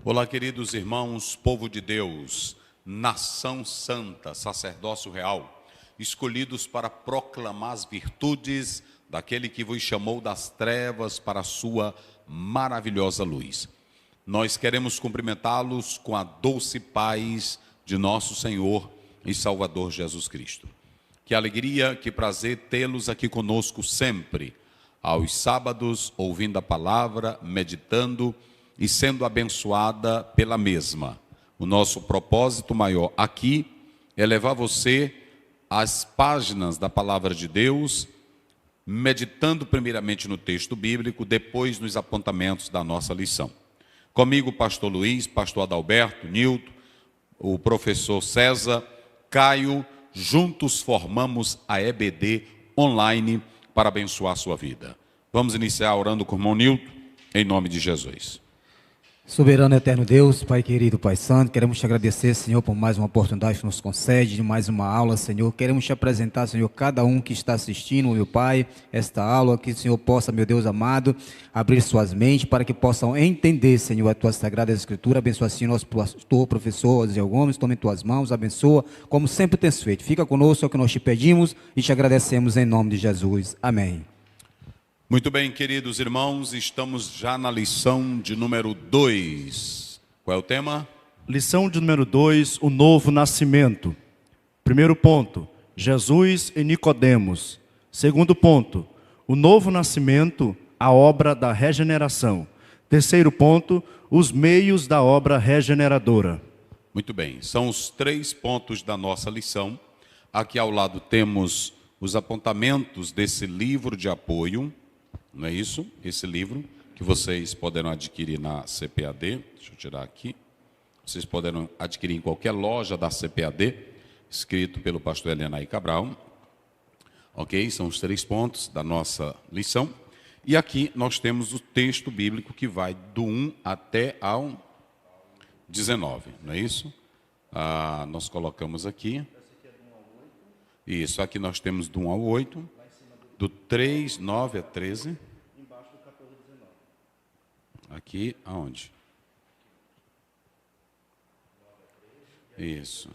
Olá, queridos irmãos, povo de Deus, nação santa, sacerdócio real, escolhidos para proclamar as virtudes daquele que vos chamou das trevas para a sua maravilhosa luz. Nós queremos cumprimentá-los com a doce paz de nosso Senhor e Salvador Jesus Cristo. Que alegria, que prazer tê-los aqui conosco sempre, aos sábados, ouvindo a palavra, meditando e sendo abençoada pela mesma. O nosso propósito maior aqui é levar você às páginas da palavra de Deus, meditando primeiramente no texto bíblico, depois nos apontamentos da nossa lição. Comigo, pastor Luiz, pastor Adalberto, Nilton, o professor César, Caio, juntos formamos a EBD online para abençoar a sua vida. Vamos iniciar orando com o irmão Nilton, em nome de Jesus. Soberano eterno Deus, Pai querido, Pai santo, queremos te agradecer, Senhor, por mais uma oportunidade que nos concede, de mais uma aula, Senhor. Queremos te apresentar, Senhor, cada um que está assistindo, meu Pai, esta aula, que o Senhor possa, meu Deus amado, abrir suas mentes para que possam entender, Senhor, a tua sagrada escritura. Abençoa assim nosso pastor, professor Zé Gomes, tome em tuas mãos, abençoa, como sempre tens feito. Fica conosco, é o que nós te pedimos e te agradecemos em nome de Jesus. Amém. Muito bem, queridos irmãos, estamos já na lição de número 2. Qual é o tema? Lição de número 2, o novo nascimento. Primeiro ponto, Jesus e Nicodemos. Segundo ponto, o novo nascimento, a obra da regeneração. Terceiro ponto, os meios da obra regeneradora. Muito bem, são os 3 pontos da nossa lição. Aqui ao lado temos os apontamentos desse livro de apoio, não é isso? Esse livro que vocês poderão adquirir na CPAD. Deixa eu tirar aqui. Vocês poderão adquirir em qualquer loja da CPAD, escrito pelo pastor Elianai Cabral. Ok? São os 3 pontos da nossa lição. E aqui nós temos o texto bíblico que vai do 1 até ao 19, não é isso? Nós colocamos aqui. Isso, aqui nós temos do 1 ao 8. Do 3, 9 a 13. Embaixo do 14 a 19. Aqui, aonde? Isso.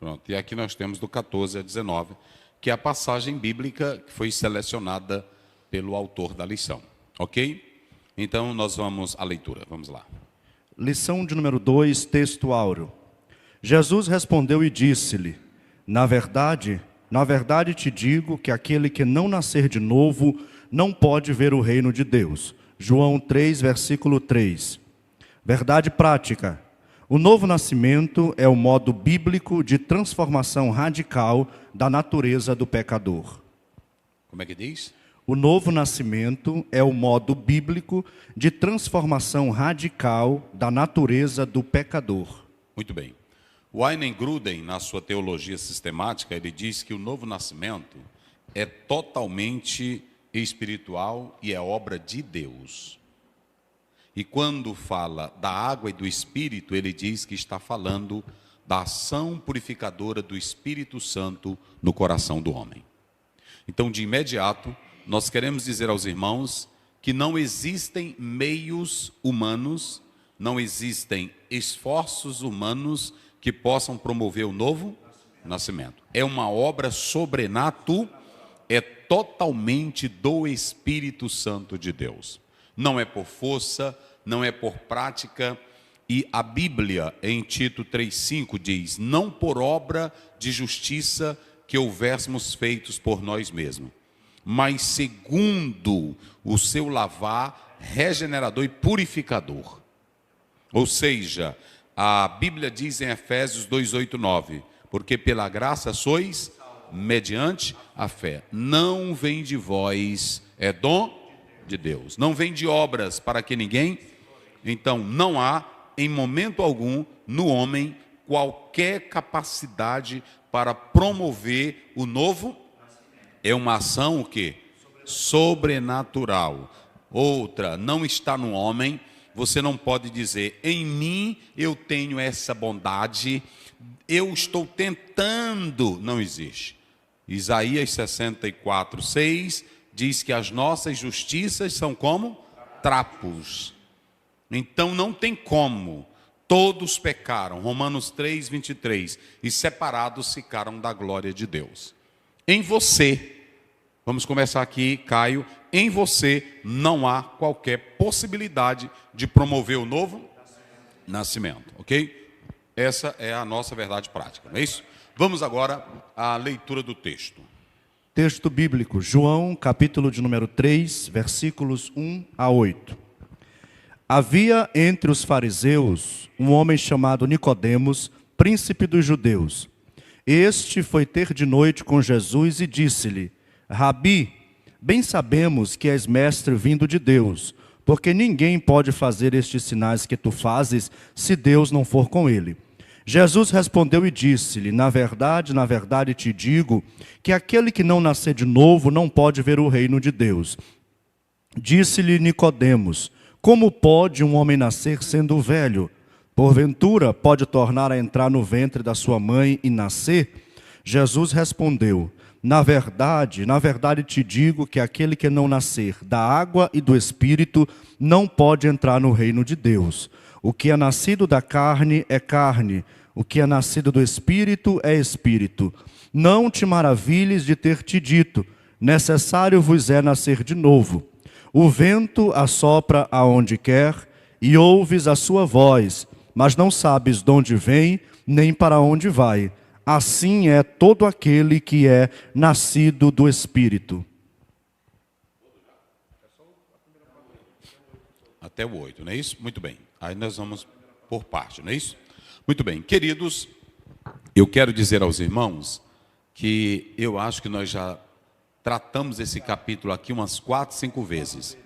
Pronto, e aqui nós temos do 14 a 19, que é a passagem bíblica que foi selecionada pelo autor da lição. Ok? Então, nós vamos à leitura. Vamos lá. Lição de número 2, texto áureo. Jesus respondeu e disse-lhe: Na verdade te digo que aquele que não nascer de novo não pode ver o reino de Deus. João 3, versículo 3. Verdade prática. O novo nascimento é o modo bíblico de transformação radical da natureza do pecador. Como é que diz? O novo nascimento é o modo bíblico de transformação radical da natureza do pecador. Muito bem. Wayne Gruden, na sua teologia sistemática, ele diz que o novo nascimento é totalmente espiritual e é obra de Deus. E quando fala da água e do Espírito, ele diz que está falando da ação purificadora do Espírito Santo no coração do homem. Então, de imediato, nós queremos dizer aos irmãos que não existem meios humanos, não existem esforços humanos que possam promover o novo nascimento. É uma obra sobrenatural, é totalmente do Espírito Santo de Deus. Não é por força, não é por prática. E a Bíblia, em Tito 3,5, diz: não por obra de justiça que houvéssemos feitos por nós mesmos, mas segundo o seu lavar regenerador e purificador. Ou seja, a Bíblia diz em Efésios 2, 8, 9, porque pela graça sois mediante a fé. Não vem de vós, é dom de Deus. Não vem de obras para que ninguém. Então, não há, em momento algum, no homem, qualquer capacidade para promover o novo. É uma ação o quê? Sobrenatural. Outra, não está no homem. Você não pode dizer: em mim eu tenho essa bondade, eu estou tentando. Não existe. Isaías 64, 6 diz que as nossas justiças são como trapos. Então não tem como. Todos pecaram, Romanos 3, 23, e separados ficaram da glória de Deus. Em você, vamos começar aqui, Caio, em você não há qualquer possibilidade de promover o novo nascimento, ok? Essa é a nossa verdade prática, não é isso? Vamos agora à leitura do texto. Texto bíblico, João, capítulo de número 3, versículos 1 a 8. Havia entre os fariseus um homem chamado Nicodemos, príncipe dos judeus. Este foi ter de noite com Jesus e disse-lhe: Rabi, bem sabemos que és mestre vindo de Deus, porque ninguém pode fazer estes sinais que tu fazes se Deus não for com ele. Jesus respondeu e disse-lhe: na verdade te digo que aquele que não nascer de novo não pode ver o reino de Deus. Disse-lhe Nicodemos: como pode um homem nascer sendo velho? Porventura pode tornar a entrar no ventre da sua mãe e nascer? Jesus respondeu: na verdade te digo que aquele que não nascer da água e do Espírito não pode entrar no reino de Deus. O que é nascido da carne é carne, o que é nascido do Espírito é Espírito. Não te maravilhes de ter te dito: necessário vos é nascer de novo. O vento assopra aonde quer e ouves a sua voz, mas não sabes de onde vem nem para onde vai. Assim é todo aquele que é nascido do Espírito. Até o 8, não é isso? Muito bem. Aí nós vamos por parte, não é isso? Muito bem. Queridos, eu quero dizer aos irmãos que eu acho que nós já tratamos esse capítulo aqui umas 4, 5 vezes.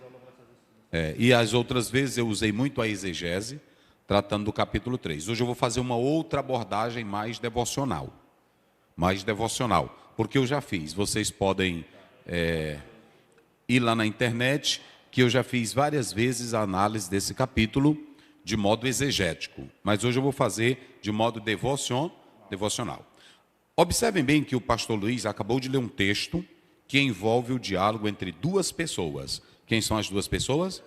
E as outras vezes eu usei muito a exegese, tratando do capítulo 3. Hoje eu vou fazer uma outra abordagem mais devocional. Porque eu já fiz. Vocês podem ir lá na internet, que eu já fiz várias vezes a análise desse capítulo de modo exegético. Mas hoje eu vou fazer de modo devocional. Observem bem que o pastor Luiz acabou de ler um texto que envolve o diálogo entre duas pessoas. Quem são as duas pessoas?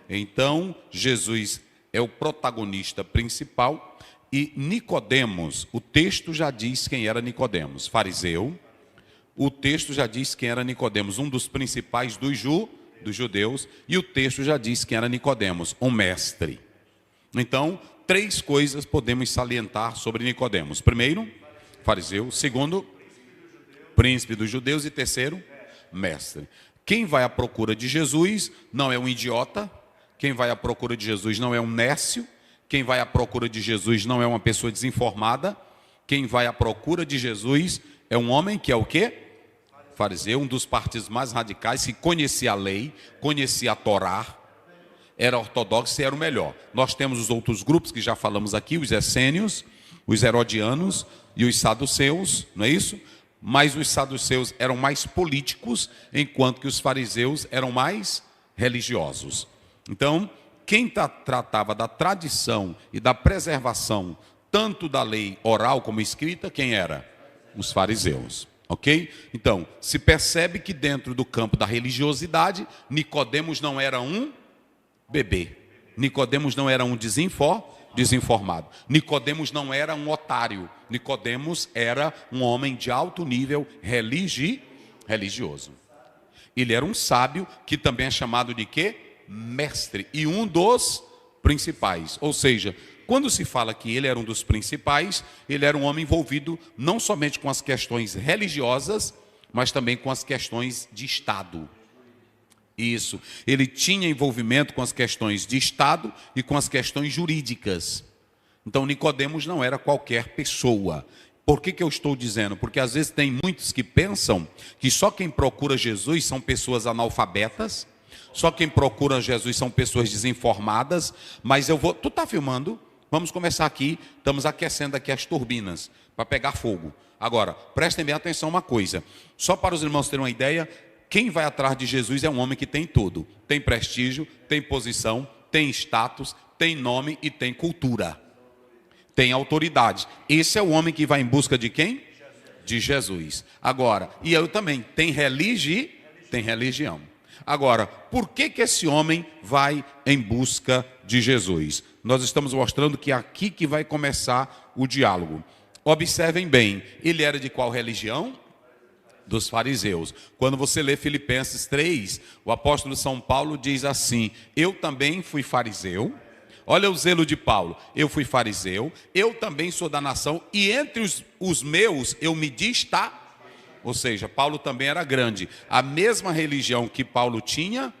Então, Jesus é o protagonista principal e Nicodemos, o texto já diz quem era Nicodemos, fariseu. O texto já diz quem era Nicodemos, um dos principais dos judeus, e o texto já diz quem era Nicodemos, um mestre. Então, 3 coisas podemos salientar sobre Nicodemos. Primeiro, fariseu. Segundo, príncipe dos judeus. E terceiro, mestre. Quem vai à procura de Jesus não é um idiota. Quem vai à procura de Jesus não é um nécio. Quem vai à procura de Jesus não é uma pessoa desinformada. Quem vai à procura de Jesus é um homem que é o quê? Fariseu, um dos partidos mais radicais, que conhecia a lei, conhecia a Torá, era ortodoxo e era o melhor. Nós temos os outros grupos que já falamos aqui, os essênios, os herodianos e os saduceus, não é isso? Mas os saduceus eram mais políticos, enquanto que os fariseus eram mais religiosos. Então, quem tratava da tradição e da preservação, tanto da lei oral como escrita, quem era? Os fariseus. Ok? Então, se percebe que dentro do campo da religiosidade, Nicodemos não era um bebê. Nicodemos não era um desinformado. Nicodemos não era um otário. Nicodemos era um homem de alto nível religioso. Ele era um sábio que também é chamado de quê? Mestre. E um dos principais. Ou seja, quando se fala que ele era um dos principais, ele era um homem envolvido não somente com as questões religiosas, mas também com as questões de Estado. Isso. Ele tinha envolvimento com as questões de Estado e com as questões jurídicas. Então, Nicodemos não era qualquer pessoa. Por que eu estou dizendo? Porque às vezes tem muitos que pensam que só quem procura Jesus são pessoas analfabetas, só quem procura Jesus são pessoas desinformadas, mas eu vou... Tu está filmando? Vamos começar aqui, estamos aquecendo aqui as turbinas para pegar fogo. Agora, prestem bem atenção uma coisa, só para os irmãos terem uma ideia, quem vai atrás de Jesus é um homem que tem tudo. Tem prestígio, tem posição, tem status, tem nome e tem cultura. Tem autoridade. Esse é o homem que vai em busca de quem? De Jesus. Agora, e eu também, tem religião. Agora, por que esse homem vai em busca de Jesus? Nós estamos mostrando que é aqui que vai começar o diálogo. Observem bem, ele era de qual religião? Dos fariseus. Quando você lê Filipenses 3, o apóstolo São Paulo diz assim: eu também fui fariseu. Olha o zelo de Paulo. Eu fui fariseu, eu também sou da nação, e entre os meus eu me destaco. Ou seja, Paulo também era grande. A mesma religião que Paulo tinha,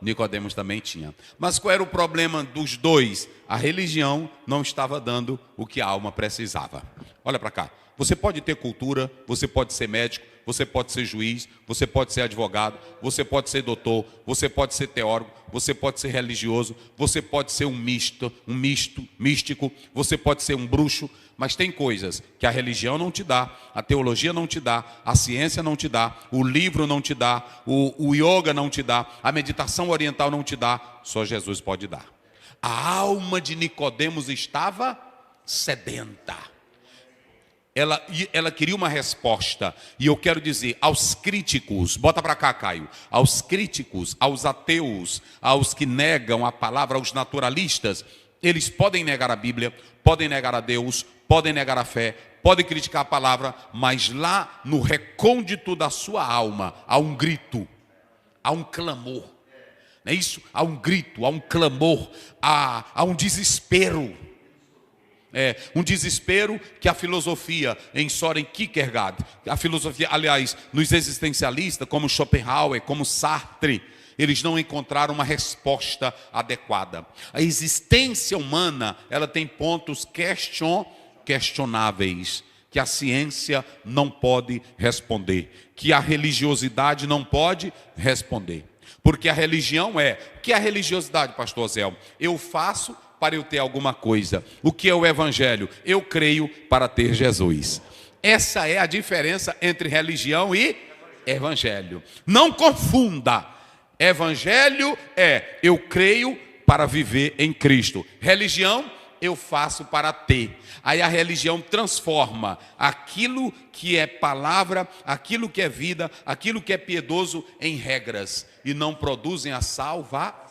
Nicodemos também tinha. Mas qual era o problema dos dois? A religião não estava dando o que a alma precisava. Olha para cá. Você pode ter cultura, você pode ser médico, você pode ser juiz, você pode ser advogado, você pode ser doutor, você pode ser teólogo, você pode ser religioso, você pode ser um místico, você pode ser um bruxo, mas tem coisas que a religião não te dá, a teologia não te dá, a ciência não te dá, o livro não te dá, o yoga não te dá, a meditação oriental não te dá, só Jesus pode dar. A alma de Nicodemos estava sedenta. Ela queria uma resposta, e eu quero dizer aos críticos, bota para cá, Caio, aos críticos, aos ateus, aos que negam a palavra, aos naturalistas, eles podem negar a Bíblia, podem negar a Deus, podem negar a fé, podem criticar a palavra, mas lá no recôndito da sua alma há um grito, há um clamor, não é isso? Há um grito, há um clamor, há um desespero. Um desespero que a filosofia em Søren Kierkegaard, a filosofia, aliás, nos existencialistas, como Schopenhauer, como Sartre, eles não encontraram uma resposta adequada. A existência humana, ela tem pontos questionáveis, que a ciência não pode responder, que a religiosidade não pode responder. Porque a religião o que é a religiosidade, pastor Zé? Eu faço para eu ter alguma coisa. O que é o evangelho? Eu creio para ter Jesus. Essa é a diferença entre religião e evangelho. Não confunda. Evangelho eu creio para viver em Cristo. Religião, eu faço para ter. Aí a religião transforma aquilo que é palavra, aquilo que é vida, aquilo que é piedoso em regras, e não produzem a salvação.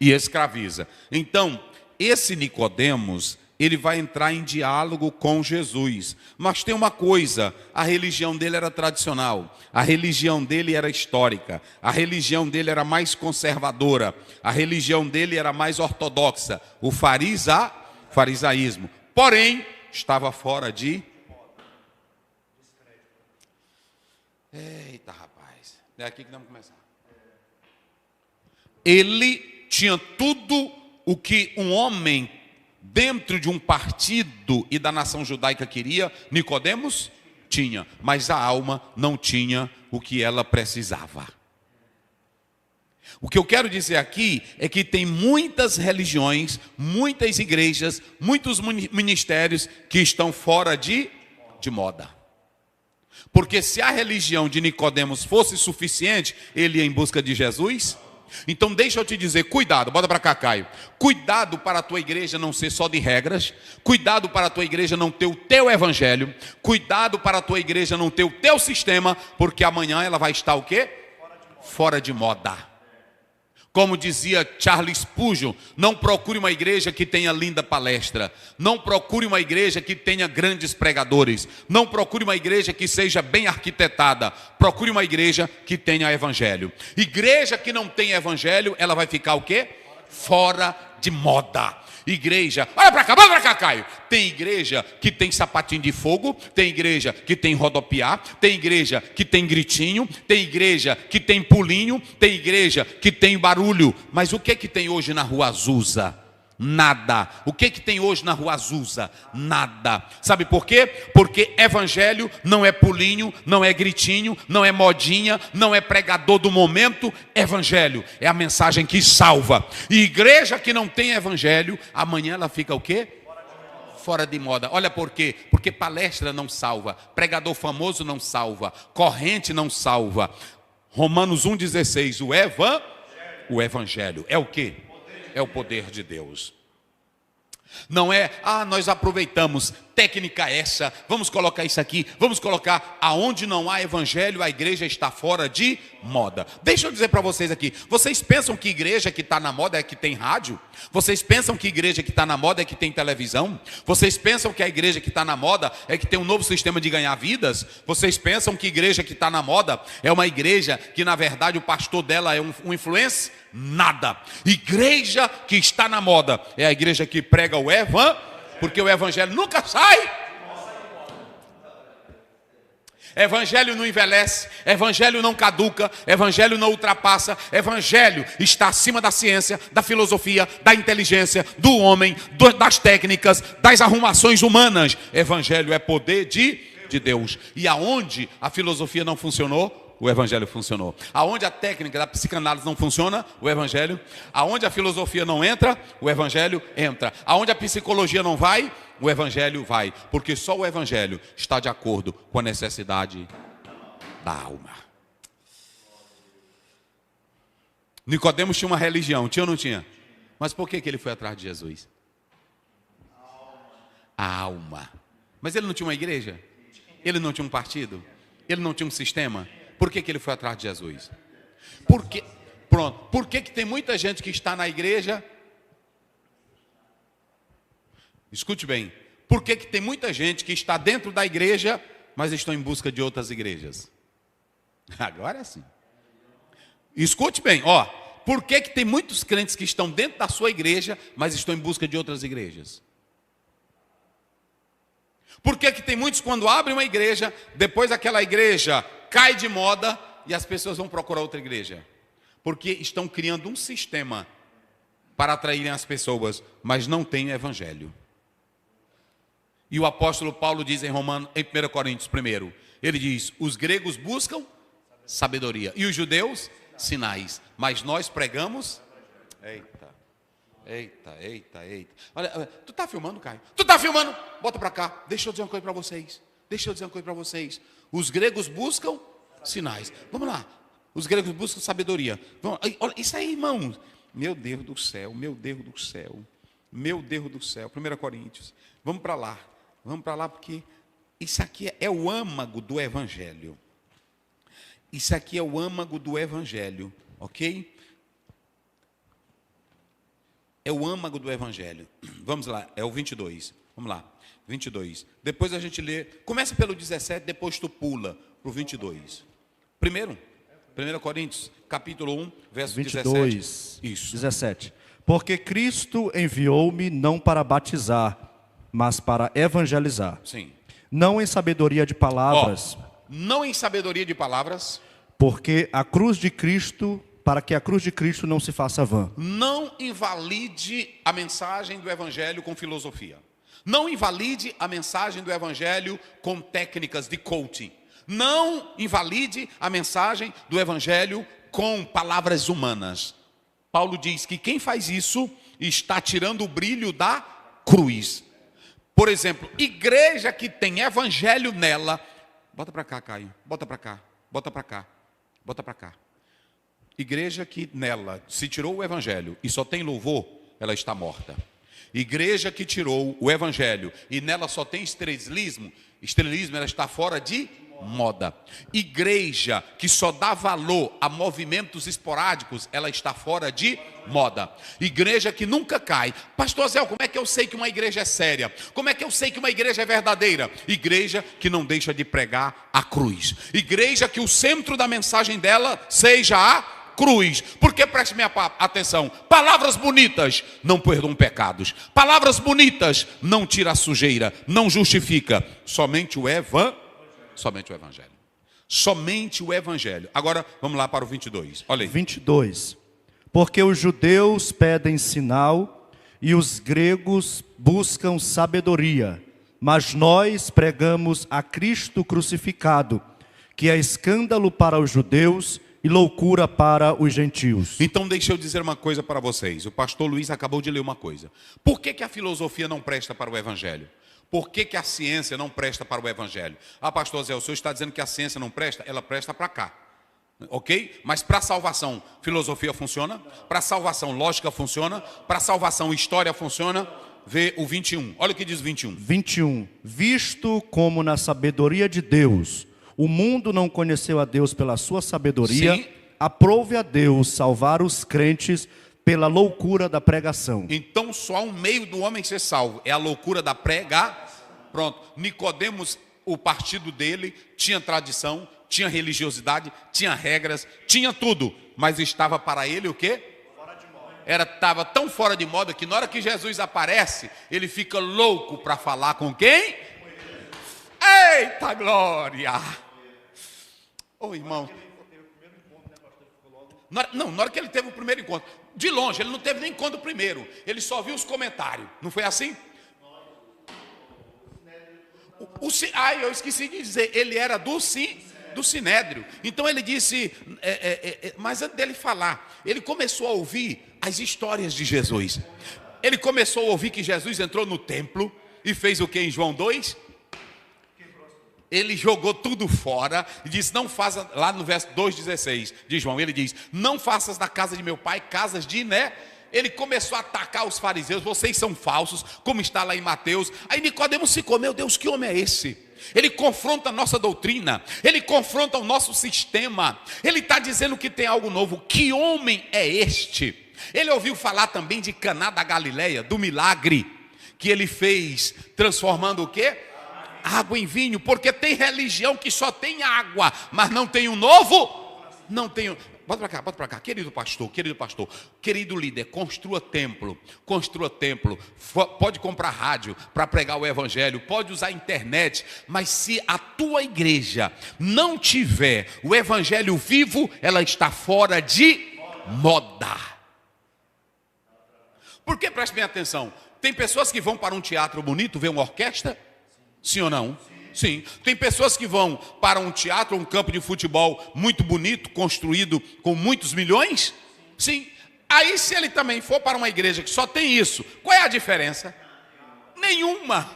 E escraviza. Então, esse Nicodemos, ele vai entrar em diálogo com Jesus. Mas tem uma coisa, a religião dele era tradicional, a religião dele era histórica, a religião dele era mais conservadora, a religião dele era mais ortodoxa, o farisaísmo. Porém, estava fora de... Eita, rapaz, é aqui que vamos começar. Ele tinha tudo o que um homem dentro de um partido e da nação judaica queria. Nicodemos tinha, mas a alma não tinha o que ela precisava. O que eu quero dizer aqui é que tem muitas religiões, muitas igrejas, muitos ministérios que estão fora de moda. Porque se a religião de Nicodemos fosse suficiente, ele ia em busca de Jesus. Então deixa eu te dizer, cuidado, bota para cá, Caio. Cuidado para a tua igreja não ser só de regras. Cuidado para a tua igreja não ter o teu evangelho. Cuidado para a tua igreja não ter o teu sistema, porque amanhã ela vai estar o quê? Fora de moda. Como dizia Charles Spurgeon, não procure uma igreja que tenha linda palestra. Não procure uma igreja que tenha grandes pregadores. Não procure uma igreja que seja bem arquitetada. Procure uma igreja que tenha evangelho. Igreja que não tem evangelho, ela vai ficar o quê? Fora de moda. Igreja, olha para cá, Caio. Tem igreja que tem sapatinho de fogo, tem igreja que tem rodopiar, tem igreja que tem gritinho, tem igreja que tem pulinho, tem igreja que tem barulho. Mas o que tem hoje na Rua Azusa? Nada. O que tem hoje na Rua Azusa? Nada. Sabe por quê? Porque evangelho não é pulinho, não é gritinho, não é modinha, não é pregador do momento. Evangelho é a mensagem que salva. E igreja que não tem evangelho, amanhã ela fica o quê? Fora de moda. Olha por quê? Porque palestra não salva, pregador famoso não salva, corrente não salva. Romanos 1,16, o evangelho é o quê? É o poder de Deus. Não é, nós aproveitamos. técnica essa, vamos colocar isso aqui, vamos colocar aonde não há evangelho, a igreja está fora de moda. Deixa eu dizer para vocês aqui, vocês pensam que igreja que está na moda é que tem rádio? Vocês pensam que igreja que está na moda é que tem televisão? Vocês pensam que a igreja que está na moda é que tem um novo sistema de ganhar vidas? Vocês pensam que igreja que está na moda é uma igreja que na verdade o pastor dela é um influencer? Nada. Igreja que está na moda é a igreja que prega o evangelho, porque o evangelho nunca sai. Evangelho não envelhece, evangelho não caduca, evangelho não ultrapassa, evangelho está acima da ciência, da filosofia, da inteligência, do homem, das técnicas, das arrumações humanas. Evangelho é poder de Deus. E aonde a filosofia não funcionou, o evangelho funcionou. Aonde a técnica da psicanálise não funciona, o evangelho. Aonde a filosofia não entra, o evangelho entra. Aonde a psicologia não vai, o evangelho vai. Porque só o evangelho está de acordo com a necessidade da alma. Nicodemos tinha uma religião, tinha ou não tinha? Mas por que ele foi atrás de Jesus? A alma. Mas ele não tinha uma igreja? Ele não tinha um partido? Ele não tinha um sistema? Por que ele foi atrás de Jesus? Porque, pronto, por que tem muita gente que está na igreja? Escute bem. Por que tem muita gente que está dentro da igreja, mas estão em busca de outras igrejas? Agora sim. Escute bem, ó. Por que tem muitos crentes que estão dentro da sua igreja, mas estão em busca de outras igrejas? Por que tem muitos quando abrem uma igreja, depois aquela igreja cai de moda e as pessoas vão procurar outra igreja? Porque estão criando um sistema para atraírem as pessoas, mas não tem evangelho. E o apóstolo Paulo diz em 1 Coríntios 1, ele diz, os gregos buscam sabedoria e os judeus sinais, mas nós pregamos... Eita. Olha, tu está filmando, Caio? Tu está filmando? Bota para cá. Deixa eu dizer uma coisa para vocês. Os gregos buscam sinais. Vamos lá. Os gregos buscam sabedoria. Olha, isso aí, irmãos. Meu Deus do céu. 1 Coríntios. Vamos para lá porque isso aqui é o âmago do evangelho. Ok? É o âmago do evangelho. Vamos lá, é o 22. Vamos lá, 22. Depois a gente lê, começa pelo 17, depois tu pula para o 22. Primeiro, 1 Coríntios, capítulo 1, verso 22, 17. Isso. 17. Porque Cristo enviou-me não para batizar, mas para evangelizar. Sim. Não em sabedoria de palavras. Não em sabedoria de palavras. Porque a cruz de Cristo... para que a cruz de Cristo não se faça vã. Não invalide a mensagem do evangelho com filosofia. Não invalide a mensagem do evangelho com técnicas de coaching. Não invalide a mensagem do evangelho com palavras humanas. Paulo diz que quem faz isso está tirando o brilho da cruz. Por exemplo, igreja que tem evangelho nela, bota para cá, Caio, bota para cá. Igreja que nela se tirou o evangelho e só tem louvor, ela está morta. Igreja que tirou o evangelho e nela só tem estrelismo, ela está fora de moda. Igreja que só dá valor a movimentos esporádicos, ela está fora de moda. Igreja que nunca cai. Pastor Zé, como é que eu sei que uma igreja é séria? Como é que eu sei que uma igreja é verdadeira? Igreja que não deixa de pregar a cruz. Igreja que o centro da mensagem dela seja a cruz. Porque preste minha atenção, palavras bonitas não perdoam pecados, palavras bonitas não tira a sujeira, não justifica, somente o evangelho. Somente o evangelho. Agora vamos lá para o 22. Olha aí. 22. Porque os judeus pedem sinal e os gregos buscam sabedoria, mas nós pregamos a Cristo crucificado, que é escândalo para os judeus e loucura para os gentios. Então deixa eu dizer uma coisa para vocês. O pastor Luiz acabou de ler uma coisa. Por que a filosofia não presta para o evangelho? Por que a ciência não presta para o evangelho? Ah, pastor Zé, o senhor está dizendo que a ciência não presta? Ela presta para cá. Ok? Mas para a salvação, filosofia funciona? Para a salvação, lógica funciona? Para a salvação, história funciona? vê o 21. Olha o que diz o 21. 21. Visto como na sabedoria de Deus, o mundo não conheceu a Deus pela sua sabedoria, Sim. aprove a Deus salvar os crentes pela loucura da pregação. Então só há um meio do homem ser salvo, é a loucura da pregação. Pronto, Nicodemos, o partido dele, tinha tradição, tinha religiosidade, tinha regras, tinha tudo, mas estava para ele o quê? Estava tão fora de moda que na hora que Jesus aparece, ele fica louco para falar com quem? Eita glória! Ô irmão, na hora que ele teve o primeiro encontro, de longe, ele não teve nem encontro primeiro, ele só viu os comentários, não foi assim? Eu esqueci de dizer, ele era do Sinédrio. Então ele disse, mas antes dele falar, ele começou a ouvir as histórias de Jesus. Ele começou a ouvir que Jesus entrou no templo e fez o que em João 2? Ele jogou tudo fora e disse, não faça, lá no verso 2,16 de João, ele diz, não faças da casa de meu pai casas de, Ele começou a atacar os fariseus, vocês são falsos, como está lá em Mateus. Aí Nicodemos ficou, meu Deus, que homem é esse? Ele confronta a nossa doutrina, ele confronta o nosso sistema, ele está dizendo que tem algo novo. Que homem é este? Ele ouviu falar também de Caná da Galileia, do milagre que ele fez, transformando o quê? Água em vinho, porque tem religião que só tem água, mas não tem um novo, não tem. Bota para cá, querido pastor, querido líder, construa templo, pode comprar rádio para pregar o evangelho, pode usar a internet, mas se a tua igreja não tiver o evangelho vivo, ela está fora de moda. Porque, preste bem atenção, tem pessoas que vão para um teatro bonito ver uma orquestra, sim ou não? Sim, tem pessoas que vão para um teatro, um campo de futebol muito bonito, construído com muitos milhões. Sim, aí se ele também for para uma igreja que só tem isso, qual é a diferença? Nenhuma.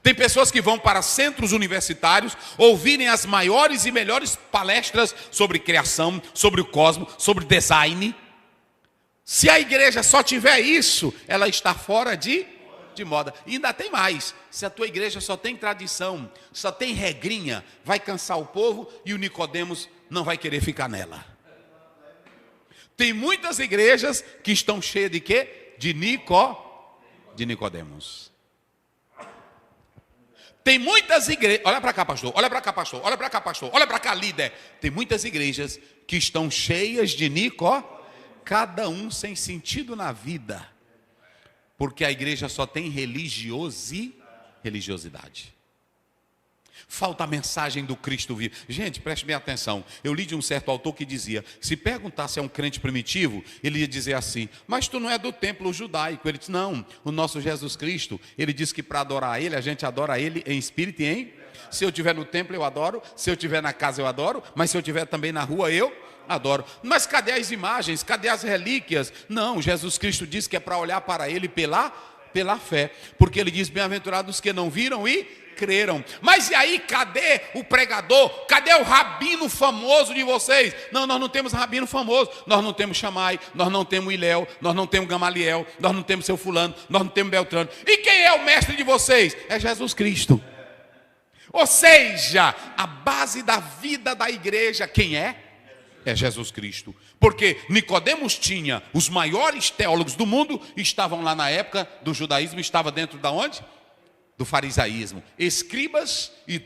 Tem pessoas que vão para centros universitários ouvirem as maiores e melhores palestras sobre criação, sobre o cosmos, sobre design. Se a igreja só tiver isso, ela está fora de moda. E ainda tem mais, se a tua igreja só tem tradição, só tem regrinha, vai cansar o povo e o Nicodemos não vai querer ficar nela. Tem muitas igrejas que estão cheias de quê? De Nicodemos. Tem muitas igrejas, olha para cá pastor, olha para cá pastor, olha para cá pastor, olha para cá líder. Tem muitas igrejas que estão cheias de cada um sem sentido na vida. Porque a igreja só tem religiosidade. Falta a mensagem do Cristo vivo. Gente, preste bem atenção. Eu li de um certo autor que dizia, se perguntasse a um crente primitivo, ele ia dizer assim, mas tu não é do templo judaico. Ele disse, não, o nosso Jesus Cristo, ele disse que para adorar ele, a gente adora ele em espírito e em... Se eu estiver no templo, eu adoro. Se eu estiver na casa, eu adoro. Mas se eu estiver também na rua, eu adoro. Mas cadê as imagens? Cadê as relíquias? Não, Jesus Cristo diz que é para olhar para ele pela fé. Porque ele diz, bem-aventurados que não viram e creram. Mas e aí, cadê o pregador? Cadê o rabino famoso de vocês? Não, nós não temos rabino famoso. Nós não temos Shammai, nós não temos Hilel, nós não temos Gamaliel, nós não temos seu fulano, nós não temos Beltrano. E quem é o mestre de vocês? É Jesus Cristo. Ou seja, a base da vida da igreja, quem é? É Jesus Cristo. Porque Nicodemos tinha, os maiores teólogos do mundo estavam lá na época do judaísmo, estava dentro da onde? Do farisaísmo. Escribas e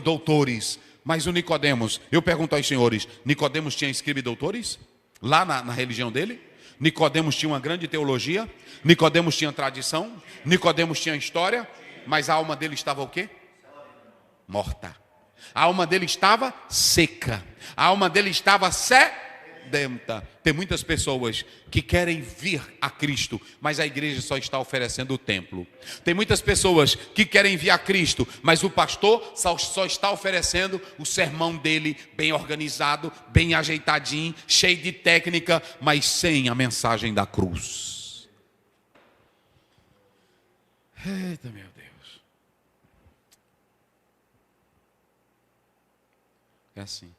doutores. Mas o Nicodemos, eu pergunto aos senhores, Nicodemos tinha escriba e doutores? Lá na religião dele? Nicodemos tinha uma grande teologia? Nicodemos tinha tradição? Nicodemos tinha história? Mas a alma dele estava o quê? Morta. A alma dele estava seca. A alma dele estava sedenta. Tem muitas pessoas que querem vir a Cristo, mas a igreja só está oferecendo o templo. Tem muitas pessoas que querem vir a Cristo, mas o pastor só está oferecendo o sermão dele bem organizado, bem ajeitadinho, cheio de técnica, mas sem a mensagem da cruz. Eita, meu Deus. É assim.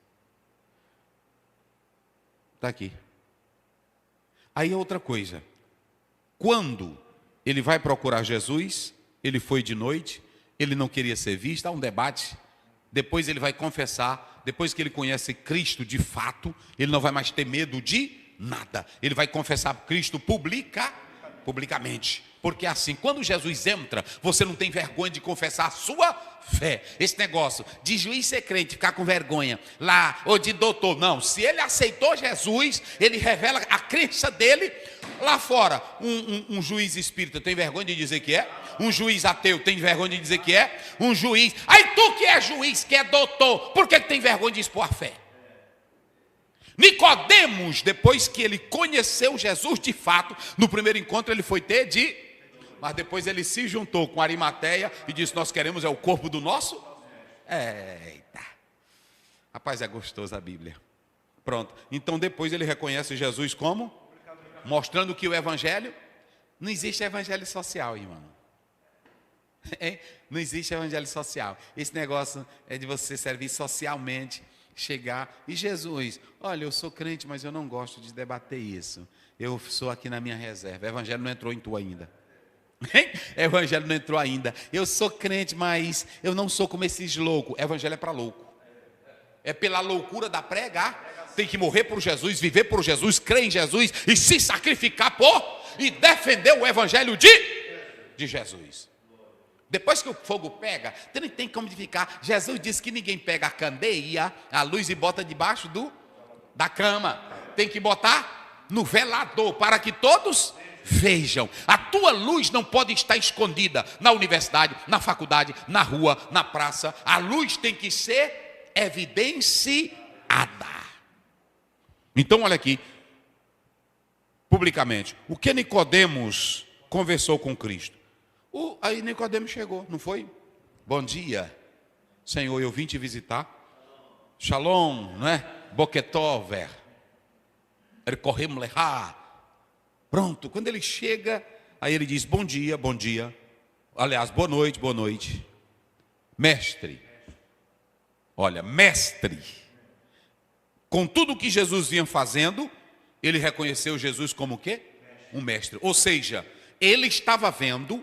Está aqui. Aí é outra coisa. Quando ele vai procurar Jesus, ele foi de noite, ele não queria ser visto, há um debate. Depois ele vai confessar, depois que ele conhece Cristo de fato, ele não vai mais ter medo de nada. Ele vai confessar Cristo publicamente. Porque assim, quando Jesus entra, você não tem vergonha de confessar a sua fé. Esse negócio de juiz ser crente, ficar com vergonha lá, ou de doutor, não. Se ele aceitou Jesus, ele revela a crença dele lá fora. Um juiz espírita tem vergonha de dizer que é? Um juiz ateu tem vergonha de dizer que é? Um juiz... Aí tu que é juiz, que é doutor, por que tem vergonha de expor a fé? Nicodemos, depois que ele conheceu Jesus de fato, no primeiro encontro ele foi ter de... Mas depois ele se juntou com Arimateia e disse, nós queremos é o corpo do nosso... Eita! Rapaz, é gostoso a Bíblia. Pronto. Então depois ele reconhece Jesus como? Mostrando que o evangelho... Não existe evangelho social, irmão. Não existe evangelho social. Esse negócio é de você servir socialmente, chegar... E Jesus, olha, eu sou crente, mas eu não gosto de debater isso. Eu sou aqui na minha reserva. O evangelho não entrou em tu ainda. Evangelho não entrou ainda. Eu sou crente, mas eu não sou como esses loucos. Evangelho é para louco. É pela loucura da pregar. Tem que morrer por Jesus, viver por Jesus, crer em Jesus e se sacrificar por e defender o evangelho de Jesus. Depois que o fogo pega, não tem como ficar. Jesus disse que ninguém pega a candeia, a luz e bota debaixo da cama. Tem que botar no velador para que todos vejam. A tua luz não pode estar escondida na universidade, na faculdade, na rua, na praça. A luz tem que ser evidenciada. Então, olha aqui, publicamente, o que Nicodemos conversou com Cristo? Aí Nicodemos chegou, não foi? Bom dia, Senhor, eu vim te visitar. Shalom, não é? Boketover. Erkorem lehá. Pronto, quando ele chega, aí ele diz, bom dia, bom dia. Aliás, boa noite, boa noite. Mestre. Olha, mestre. Com tudo que Jesus vinha fazendo, ele reconheceu Jesus como o quê? Um mestre. Ou seja, ele estava vendo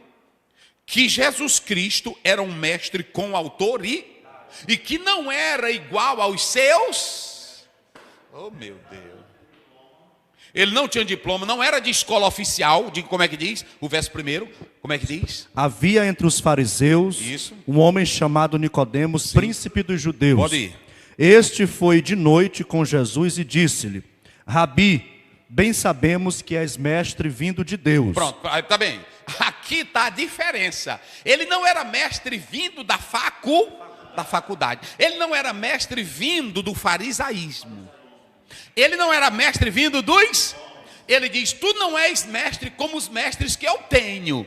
que Jesus Cristo era um mestre com autoridade e que não era igual aos seus. Oh, meu Deus. Ele não tinha diploma, não era de escola oficial. Como é que diz? O verso primeiro, como é que diz? Havia entre os fariseus um homem chamado Nicodemos, príncipe dos judeus. Pode ir. Este foi de noite com Jesus e disse-lhe, Rabi, bem sabemos que és mestre vindo de Deus. Pronto, está bem. Aqui está a diferença. Ele não era mestre vindo da faculdade. Ele não era mestre vindo do farisaísmo. Ele não era mestre vindo dos... Ele diz, tu não és mestre como os mestres que eu tenho.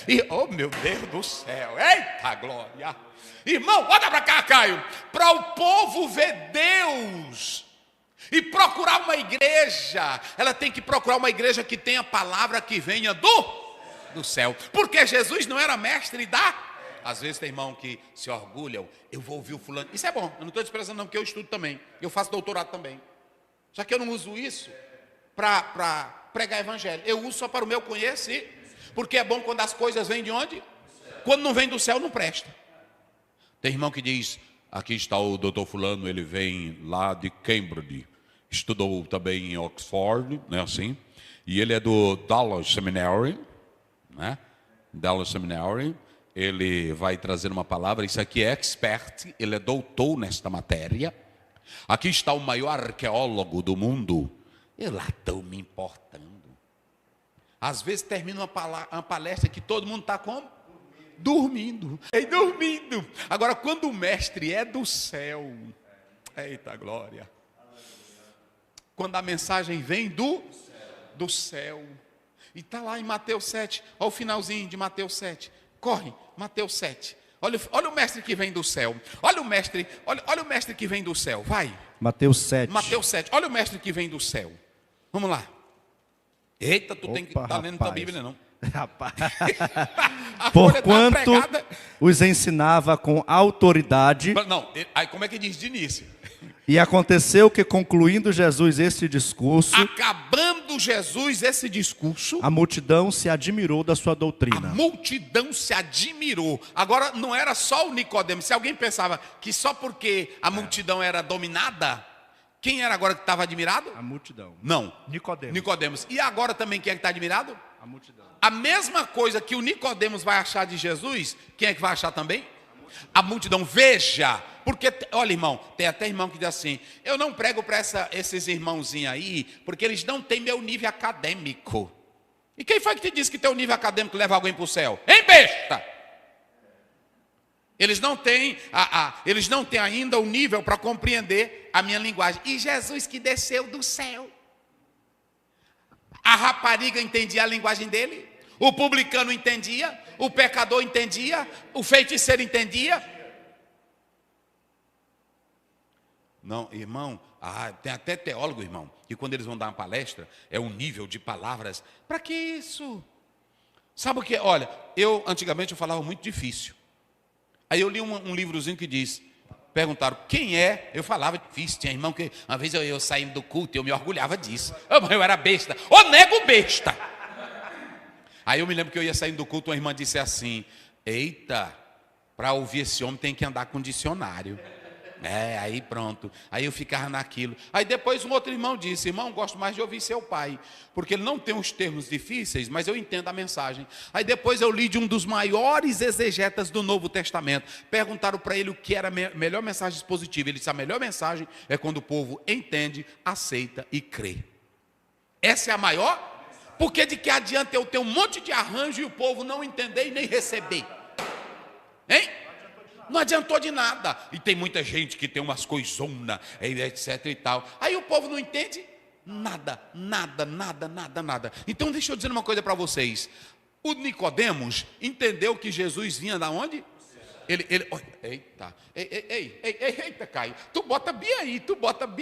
E, oh meu Deus do céu, eita glória. Irmão, olha para cá, Caio. Para o povo ver Deus e procurar uma igreja, ela tem que procurar uma igreja que tenha palavra que venha do céu. Porque Jesus não era mestre da... Às vezes tem irmão que se orgulham, eu vou ouvir o fulano. Isso é bom, eu não estou desprezando não, porque eu estudo também. Eu faço doutorado também. Só que eu não uso isso para pregar evangelho. Eu uso só para o meu conhecimento. Porque é bom quando as coisas vêm de onde? Quando não vem do céu, não presta. Tem irmão que diz, aqui está o doutor fulano, ele vem lá de Cambridge. Estudou também em Oxford, né, assim. E ele é do Dallas Seminary, né? Dallas Seminary. Ele vai trazer uma palavra, isso aqui é expert, ele é doutor nesta matéria. Aqui está o maior arqueólogo do mundo. Eu lá estou me importando. Às vezes termina uma palestra que todo mundo está como? Dormindo. Dormindo. Agora, quando o mestre é do céu, eita glória. Quando a mensagem vem do céu. E está lá em Mateus 7, olha o finalzinho de Mateus 7. Corre, Mateus 7. Olha o mestre que vem do céu. Olha o mestre que vem do céu. Vai. Mateus 7. Mateus 7. Olha o mestre que vem do céu. Vamos lá. Eita, tu tem que estar lendo tua Bíblia, não. Rapaz. Porquanto os ensinava com autoridade. Não, aí como é que diz de início? E aconteceu que, concluindo Jesus esse discurso, Acabando Jesus esse discurso, a multidão se admirou da sua a doutrina. multidão se admirou. Agora, não era só o Nicodemos. Se alguém pensava que só porque a multidão era dominada, quem era agora que estava admirado? A multidão. Não, Nicodemos. Nicodemos. E agora também quem é que está admirado? A multidão. A mesma coisa que o Nicodemos vai achar de Jesus, quem é que vai achar também? A multidão. Veja, porque, olha, irmão, tem até irmão que diz assim: eu não prego para esses irmãozinhos aí, porque eles não têm meu nível acadêmico. E quem foi que te disse que teu nível acadêmico leva alguém para o céu? Hein, besta? Eles não têm ainda o nível para compreender a minha linguagem. E Jesus que desceu do céu. A rapariga entendia a linguagem dele, o publicano entendia, o pecador entendia, o feiticeiro entendia. Não, irmão, tem até teólogo, irmão, que quando eles vão dar uma palestra, é um nível de palavras. Para que isso? Sabe o que? Olha, antigamente eu falava muito difícil. Aí eu li um livrozinho que diz, perguntaram, quem é? Eu falava difícil, tinha irmão que, uma vez eu saindo do culto, eu me orgulhava disso. Eu era besta, nego besta. Aí eu me lembro que eu ia saindo do culto, uma irmã disse assim, eita, para ouvir esse homem tem que andar com dicionário. Aí pronto, aí eu ficava naquilo. Aí depois um outro irmão disse, irmão, gosto mais de ouvir seu pai, porque ele não tem os termos difíceis, mas eu entendo a mensagem. Aí depois eu li de um dos maiores exegetas do Novo Testamento, perguntaram para ele o que era a melhor mensagem positiva. Ele disse, a melhor mensagem é quando o povo entende, aceita e crê. Essa é a maior, porque de que adianta eu ter um monte de arranjo e o povo não entender e nem receber? Hein? Não adiantou de nada. E tem muita gente que tem umas coisonas, etc e tal. Aí o povo não entende nada. Então deixa eu dizer uma coisa para vocês. O Nicodemos entendeu que Jesus vinha da onde? Eita, Caio, tu bota bem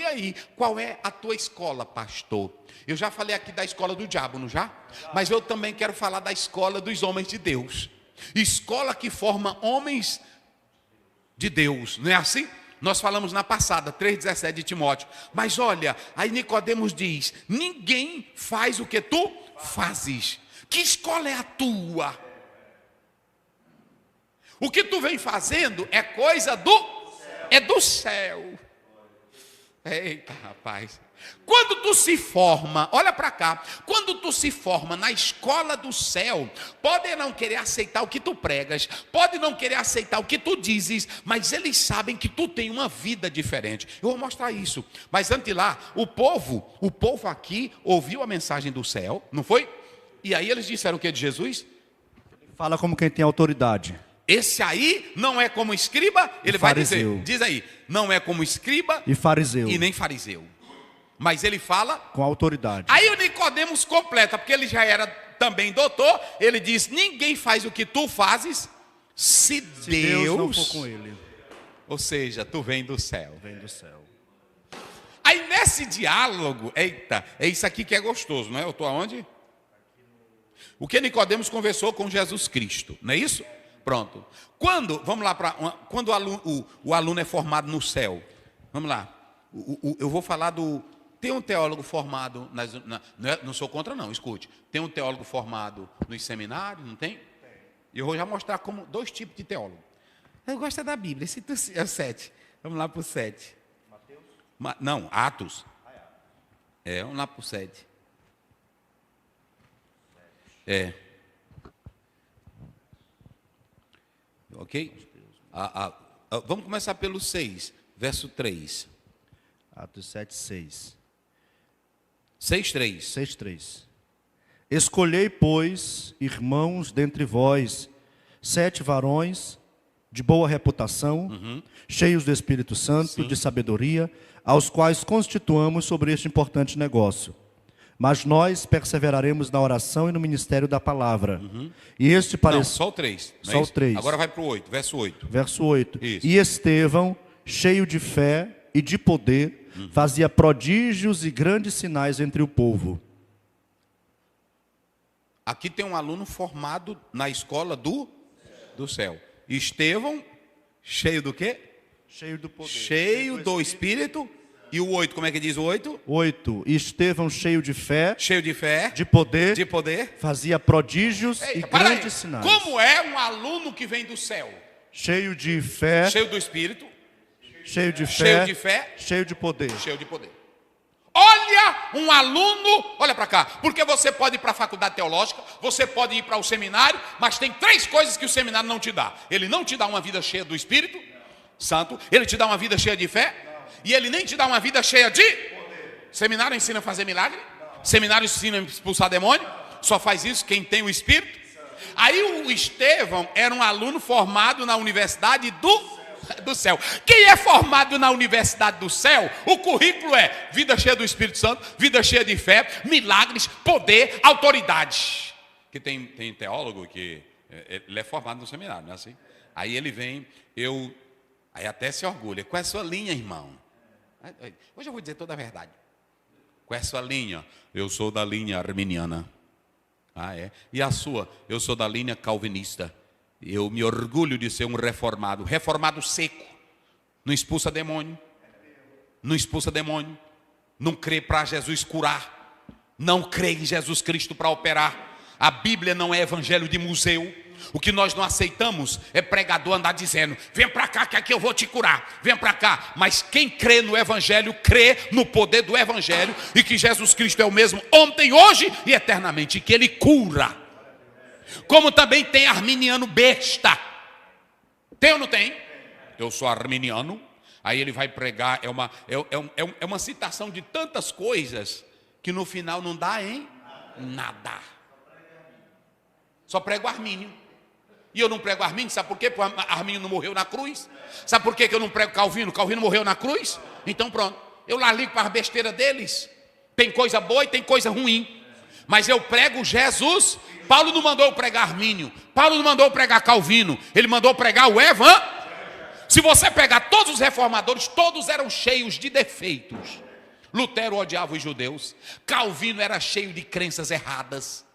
aí. Qual é a tua escola, pastor? Eu já falei aqui da escola do diabo, não já? Mas eu também quero falar da escola dos homens de Deus. Escola que forma homens de Deus, não é assim? Nós falamos na passada, 3,17 de Timóteo. Mas olha, aí Nicodemos diz, ninguém faz o que tu fazes. Que escola é a tua? O que tu vem fazendo é coisa do céu. Eita, rapaz. Quando tu se forma, olha para cá, quando tu se forma na escola do céu, pode não querer aceitar o que tu pregas, pode não querer aceitar o que tu dizes, mas eles sabem que tu tem uma vida diferente. Eu vou mostrar isso. Mas antes lá, o povo aqui ouviu a mensagem do céu, não foi? E aí eles disseram o que de Jesus? Fala como quem tem autoridade. Esse aí não é como escriba, ele vai dizer, diz aí, não é como escriba e fariseu. E nem fariseu. Mas ele fala com autoridade. Aí o Nicodemos completa, porque ele já era também doutor, ele diz, ninguém faz o que tu fazes, se Deus não for com ele. Ou seja, tu vem do céu. Vem do céu. Aí nesse diálogo, eita, é isso aqui que é gostoso, não é? Eu estou aonde? O que Nicodemos conversou com Jesus Cristo, não é isso? Pronto. Vamos lá, quando o aluno é formado no céu, vamos lá, eu vou falar tem um teólogo formado, não sou contra não, escute, tem um teólogo formado nos seminários, não tem? E eu vou já mostrar como 2 tipos de teólogo. Eu gosto da Bíblia, é o 7, vamos lá para o 7. Mateus? Não, Atos. Vamos lá para o 7. Ok? Vamos começar pelo 6, verso 3. Atos 7, 6. 6:3. 6:3. Escolhei, pois, irmãos dentre vós, 7 varões de boa reputação, cheios do Espírito Santo, de sabedoria, aos quais constituamos sobre este importante negócio. Mas nós perseveraremos na oração e no ministério da palavra. E este parece... Não, só o 3. Só o 3. Agora vai para o 8, verso 8. Verso 8. Isso. E Estevão, cheio de fé e de poder, fazia prodígios e grandes sinais entre o povo. Aqui tem um aluno formado na escola do céu. Estevão, cheio do quê? cheio do poder. Cheio do Espírito. E o 8, como é que diz o 8? 8. Estevão cheio de fé, Cheio de fé, de poder, de poder. fazia prodígios e Para aí. grandes sinais. Como é um aluno que vem do céu? Cheio de fé, Cheio do Espírito, cheio de cheio de fé, cheio de poder. cheio de poder. Olha um aluno, olha para cá, porque você pode ir para a faculdade teológica, você pode ir para o seminário, mas tem 3 coisas que o seminário não te dá. Ele não te dá uma vida cheia do Espírito Santo, ele te dá uma vida cheia de fé, e ele nem te dá uma vida cheia de poder. Seminário ensina a fazer milagre? Seminário ensina a expulsar demônio? Só faz isso quem tem o Espírito? Aí o Estevão era um aluno formado na universidade do céu. Quem é formado na universidade do céu, o currículo é vida cheia do Espírito Santo, vida cheia de fé, milagres, poder, autoridade. Que tem teólogo que ele é formado no seminário, não é assim? Aí ele vem, aí até se orgulha. Qual é a sua linha, irmão? Hoje eu vou dizer toda a verdade. Qual é a sua linha? Eu sou da linha arminiana. Ah, é? E a sua? Eu sou da linha calvinista. Eu me orgulho de ser um reformado. Reformado seco. Não expulsa demônio. Não expulsa demônio. Não crê para Jesus curar. Não crê em Jesus Cristo para operar. A Bíblia não é evangelho de museu. O que nós não aceitamos é pregador andar dizendo: vem para cá que aqui eu vou te curar, vem para cá. Mas quem crê no Evangelho, crê no poder do Evangelho, e que Jesus Cristo é o mesmo ontem, hoje e eternamente, e que Ele cura. Como também tem arminiano besta. Tem ou não tem? Eu sou arminiano. Aí ele vai pregar, é uma citação de tantas coisas, que no final não dá em nada. Só prego Armínio. E eu não prego Armínio, sabe por quê? Porque Armínio não morreu na cruz. Sabe por quê que eu não prego Calvino? Calvino morreu na cruz. Então pronto, eu lá ligo para a besteira deles. Tem coisa boa e tem coisa ruim. Mas eu prego Jesus. Paulo não mandou eu pregar Armínio. Paulo não mandou eu pregar Calvino. Ele mandou pregar o Evangelho. Se você pegar todos os reformadores, todos eram cheios de defeitos. Lutero odiava os judeus. Calvino era cheio de crenças erradas.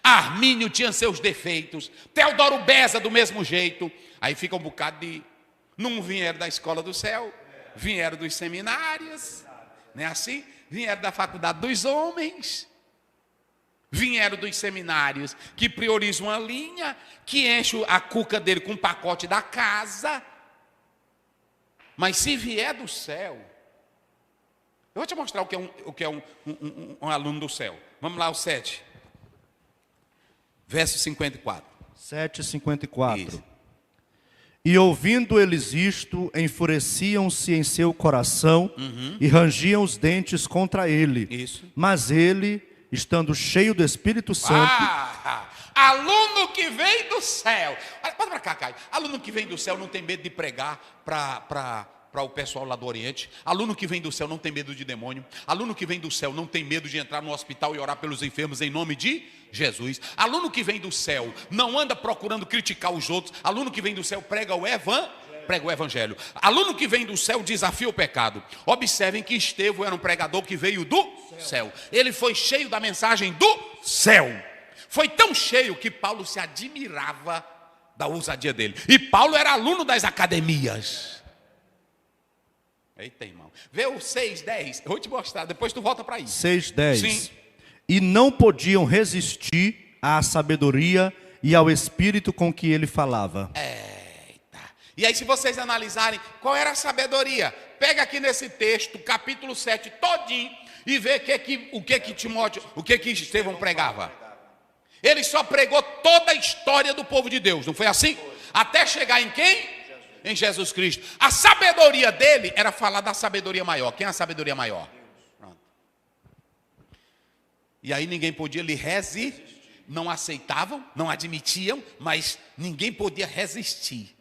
Armínio tinha seus defeitos. Teodoro Beza do mesmo jeito. Aí fica um bocado de... Não vieram da escola do céu, vieram dos seminários, não é assim? Vieram da faculdade dos homens, vieram dos seminários que priorizam uma linha, que enche a cuca dele com um pacote da casa. Mas se vier do céu, eu vou te mostrar o que é um aluno do céu. Vamos lá, o 7. Verso 54. 7:54. Isso. E ouvindo eles isto, enfureciam-se em seu coração e rangiam os dentes contra ele. Isso. Mas ele, estando cheio do Espírito Santo... Aluno que vem do céu. Pode para cá, Caio. Aluno que vem do céu não tem medo de pregar para o pessoal lá do Oriente. Aluno que vem do céu não tem medo de demônio. Aluno que vem do céu não tem medo de entrar no hospital e orar pelos enfermos em nome de Jesus. Aluno que vem do céu não anda procurando criticar os outros. Aluno que vem do céu prega o Evangelho. Aluno que vem do céu desafia o pecado. Observem que Estevão era um pregador que veio do céu. Ele foi cheio da mensagem do céu. Foi tão cheio que Paulo se admirava da ousadia dele. E Paulo era aluno das academias. Eita, irmão. Vê o 6:10. Eu vou te mostrar, depois tu volta para isso. 6:10. Sim. E não podiam resistir à sabedoria e ao espírito com que ele falava. Eita. E aí, se vocês analisarem qual era a sabedoria, pega aqui nesse texto, capítulo 7, todinho, e vê o que Timóteo, o que Estevão pregava. Ele só pregou toda a história do povo de Deus, não foi assim? Até chegar em quem? Em Jesus Cristo. A sabedoria dele era falar da sabedoria maior. Quem é a sabedoria maior? Pronto. E aí ninguém podia lhe resistir. Não aceitavam, não admitiam, mas ninguém podia resistir.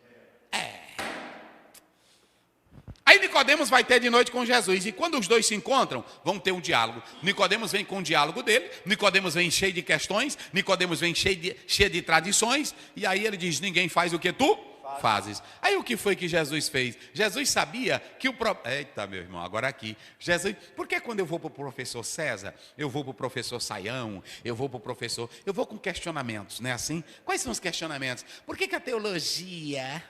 Aí Nicodemos vai ter de noite com Jesus. E quando os dois se encontram, vão ter um diálogo. Nicodemos vem com o diálogo dele. Nicodemos vem cheio de questões. Nicodemos vem cheio de tradições. E aí ele diz: ninguém faz o que tu fazes. Aí o que foi que Jesus fez? Jesus sabia que Eita, meu irmão, agora aqui. Jesus, por que quando eu vou para o professor César, eu vou para o professor Saião, eu vou com questionamentos, não é assim? Quais são os questionamentos? Por que a teologia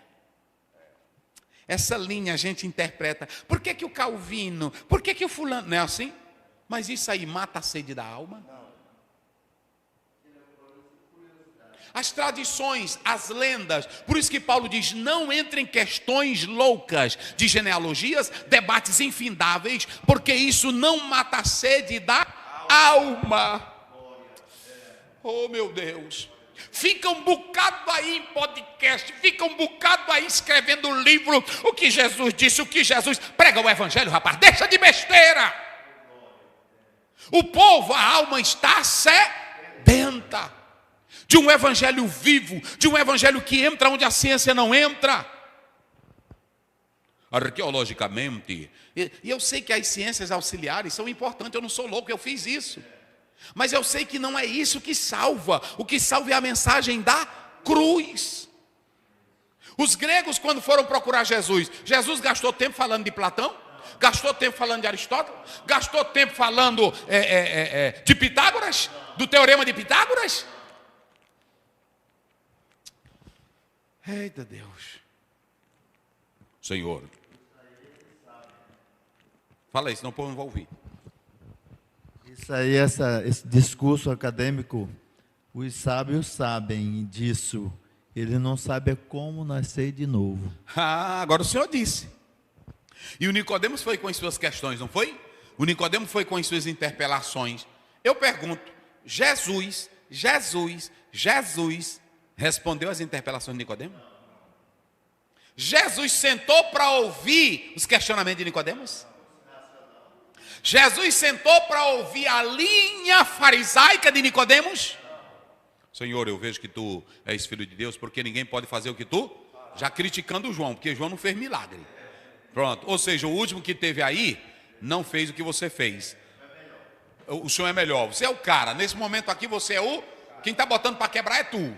Essa linha a gente interpreta. Por que o Calvino? Por que o fulano? Não é assim? Mas isso aí mata a sede da alma? As tradições, as lendas. Por isso que Paulo diz, não entre em questões loucas de genealogias, debates infindáveis, porque isso não mata a sede da alma. Oh, meu Deus. Fica um bocado aí em podcast, fica um bocado aí escrevendo livro, o que Jesus disse, o que Jesus... Prega o evangelho, rapaz, deixa de besteira. O povo, a alma está sedenta de um evangelho vivo, de um evangelho que entra onde a ciência não entra. Arqueologicamente, e eu sei que as ciências auxiliares são importantes, eu não sou louco, eu fiz isso. Mas eu sei que não é isso que salva. O que salva é a mensagem da cruz. Os gregos, quando foram procurar Jesus, Jesus gastou tempo falando de Platão? Gastou tempo falando de Aristóteles? Gastou tempo falando de Pitágoras? Do teorema de Pitágoras? Eita Deus. Senhor. Fala aí, senão o povo não vai ouvir. Isso aí, esse discurso acadêmico, os sábios sabem disso. Ele não sabe como nascer de novo. Agora o Senhor disse. E o Nicodemos foi com as suas questões, não foi? O Nicodemos foi com as suas interpelações. Eu pergunto, Jesus respondeu às interpelações de Nicodemos? Jesus sentou para ouvir os questionamentos de Nicodemos? Jesus sentou para ouvir a linha farisaica de Nicodemos? Senhor, eu vejo que tu és filho de Deus, porque ninguém pode fazer o que tu? Já criticando o João, porque João não fez milagre. Pronto, ou seja, o último que teve aí, não fez o que você fez. O Senhor é melhor, você é o cara, nesse momento aqui você é o... Quem está botando para quebrar é tu.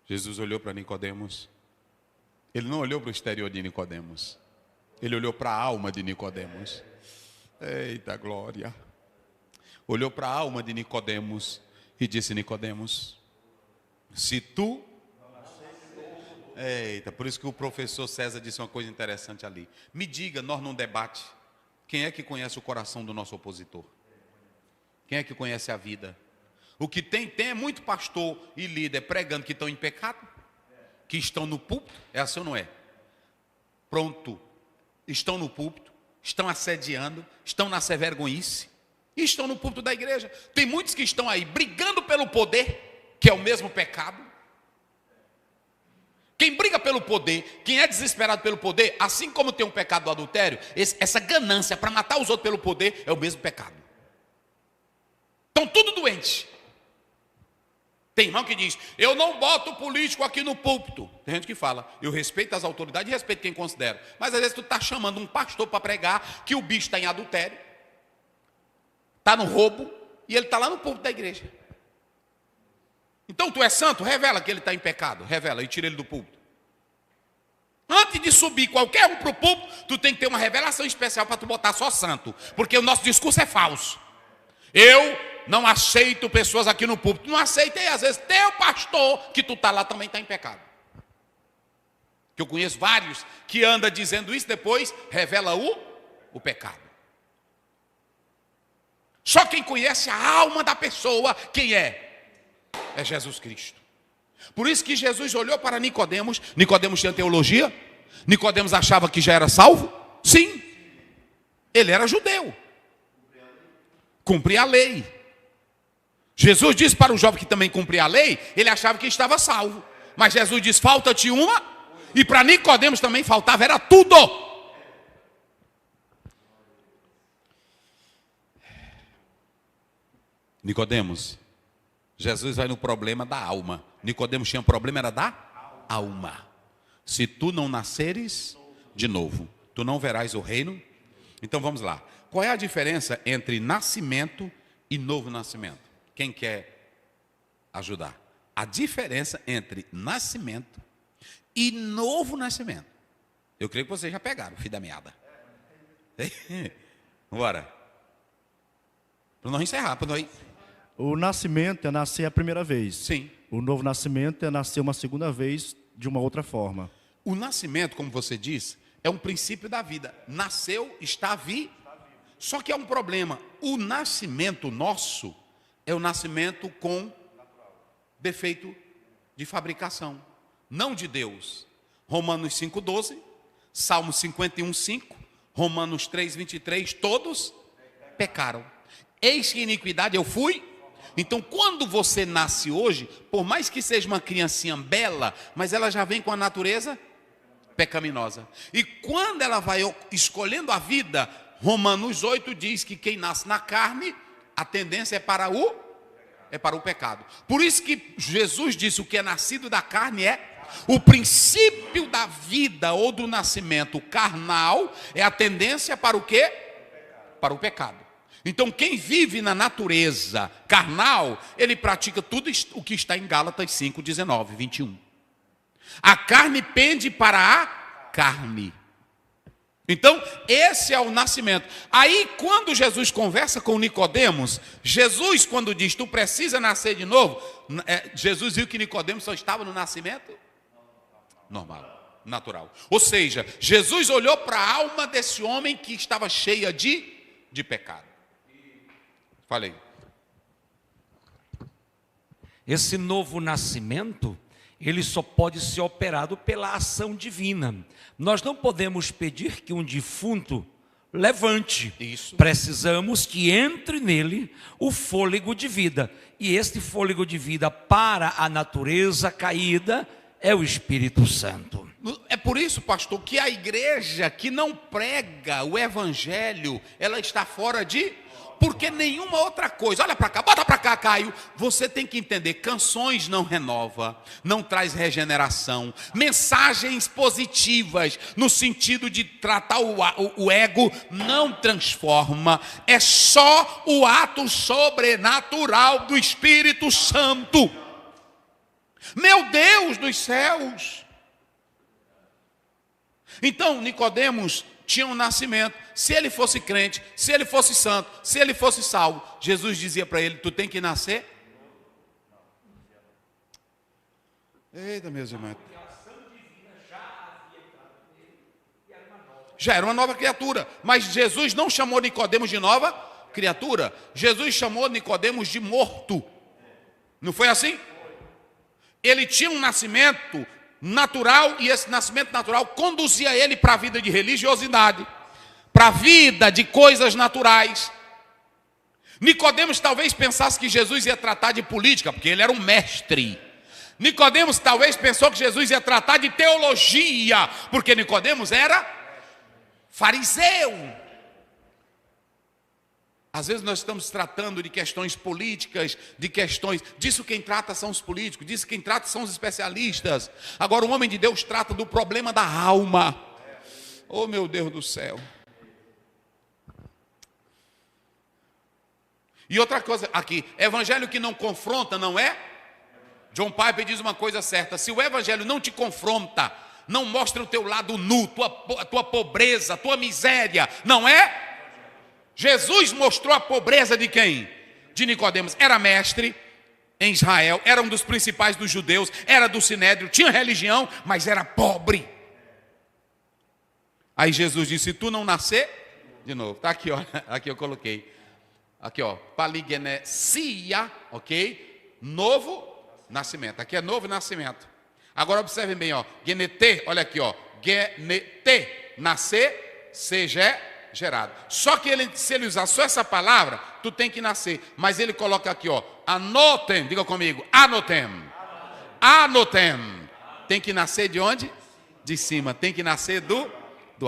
Jesus olhou para Nicodemos. Ele não olhou para o exterior de Nicodemos. Ele olhou para a alma de Nicodemos. Eita glória. Olhou para a alma de Nicodemos e disse: Nicodemos, se tu... Eita, por isso que o professor César disse uma coisa interessante ali. Me diga, nós num debate, quem é que conhece o coração do nosso opositor? Quem é que conhece a vida? O que tem é muito pastor e líder pregando que estão em pecado, que estão no púlpito, é assim ou não é? Pronto. Estão no púlpito, estão assediando, estão na vergonhice, e estão no púlpito da igreja. Tem muitos que estão aí brigando pelo poder, que é o mesmo pecado. Quem briga pelo poder, quem é desesperado pelo poder, assim como tem um pecado do adultério, essa ganância para matar os outros pelo poder é o mesmo pecado. Estão tudo doentes. Tem irmão que diz, eu não boto político aqui no púlpito. Tem gente que fala, eu respeito as autoridades e respeito quem considera. Mas às vezes tu está chamando um pastor para pregar que o bicho está em adultério, está no roubo, e ele está lá no púlpito da igreja. Então tu é santo, revela que ele está em pecado, revela e tira ele do púlpito. Antes de subir qualquer um para o púlpito, tu tem que ter uma revelação especial para tu botar só santo, porque o nosso discurso é falso. Eu não aceito pessoas aqui no púlpito. Não aceito, e às vezes teu pastor que tu está lá também está em pecado. Que eu conheço vários que anda dizendo isso, depois revela o pecado. Só quem conhece a alma da pessoa, quem é? É Jesus Cristo. Por isso que Jesus olhou para Nicodemos. Nicodemos tinha teologia? Nicodemos achava que já era salvo? Sim. Ele era judeu. Cumpria a lei. Jesus disse para o jovem que também cumpria a lei, ele achava que estava salvo. Mas Jesus disse, falta-te uma, e para Nicodemos também faltava, era tudo. Nicodemos, Jesus vai no problema da alma. Nicodemos tinha um problema, era da alma. Se tu não nasceres de novo, tu não verás o reino. Então vamos lá. Qual é a diferença entre nascimento e novo nascimento? Quem quer ajudar? A diferença entre nascimento e novo nascimento. Eu creio que vocês já pegaram, filho da meada. Bora. Para nós encerrar, para nós... O nascimento é nascer a primeira vez. Sim. O novo nascimento é nascer uma segunda vez de uma outra forma. O nascimento, como você disse, é um princípio da vida. Nasceu, está vivo. Só que é um problema. O nascimento nosso é o nascimento com defeito de fabricação, não de Deus. Romanos 5,12, Salmos 51,5, Romanos 3,23, todos pecaram. Eis que iniquidade eu fui. Então, quando você nasce hoje, por mais que seja uma criancinha bela, mas ela já vem com a natureza pecaminosa. E quando ela vai escolhendo a vida, Romanos 8 diz que quem nasce na carne, a tendência é para o pecado. Por isso que Jesus disse: o que é nascido da carne é o princípio da vida ou do nascimento carnal, é a tendência para o quê? Para o pecado. Então, quem vive na natureza carnal, ele pratica tudo o que está em Gálatas 5, 19, 21. A carne pende para a carne. Então, esse é o nascimento. Aí, quando Jesus conversa com Nicodemos, Jesus, quando diz, tu precisa nascer de novo, Jesus viu que Nicodemos só estava no nascimento normal, natural. Ou seja, Jesus olhou para a alma desse homem que estava cheia de pecado. Falei. Esse novo nascimento, ele só pode ser operado pela ação divina. Nós não podemos pedir que um defunto levante. Isso. Precisamos que entre nele o fôlego de vida. E este fôlego de vida para a natureza caída é o Espírito Santo. É por isso, pastor, que a igreja que não prega o evangelho, ela está fora de... Porque nenhuma outra coisa, olha para cá, bota para cá, Caio. Você tem que entender, canções não renova, não traz regeneração. Mensagens positivas, no sentido de tratar o ego, não transforma. É só o ato sobrenatural do Espírito Santo. Meu Deus dos céus! Então, Nicodemos tinha um nascimento. Se ele fosse crente, se ele fosse santo, se ele fosse salvo, Jesus dizia para ele: tu tem que nascer. Eita, meus irmãos. Já era uma nova criatura. Mas Jesus não chamou Nicodemos de nova criatura. Jesus chamou Nicodemos de morto. Não foi assim? Ele tinha um nascimento natural, e esse nascimento natural conduzia ele para a vida de religiosidade, para a vida de coisas naturais. Nicodemos talvez pensasse que Jesus ia tratar de política, porque ele era um mestre. Nicodemos talvez pensou que Jesus ia tratar de teologia, porque Nicodemos era fariseu. Às vezes nós estamos tratando de questões políticas, disso quem trata são os políticos, disso quem trata são os especialistas. Agora o homem de Deus trata do problema da alma. Oh, meu Deus do céu. E outra coisa aqui, evangelho que não confronta, não é? John Piper diz uma coisa certa: se o evangelho não te confronta, não mostra o teu lado nu, tua pobreza, tua miséria, não é? Jesus mostrou a pobreza de quem? De Nicodemos. Era mestre em Israel, era um dos principais dos judeus, era do sinédrio, tinha religião, mas era pobre. Aí Jesus disse: se tu não nascer de novo, tá aqui, ó, aqui eu coloquei, aqui ó, paligenesia, ok? Novo nascimento, aqui é novo nascimento. Agora observem bem, ó, genete, olha aqui, ó, genete, nascer, seja gerado. Só que se ele usar só essa palavra, tu tem que nascer. Mas ele coloca aqui, ó, anotem, diga comigo, anotem. Anotem. Tem que nascer de onde? De cima. Tem que nascer do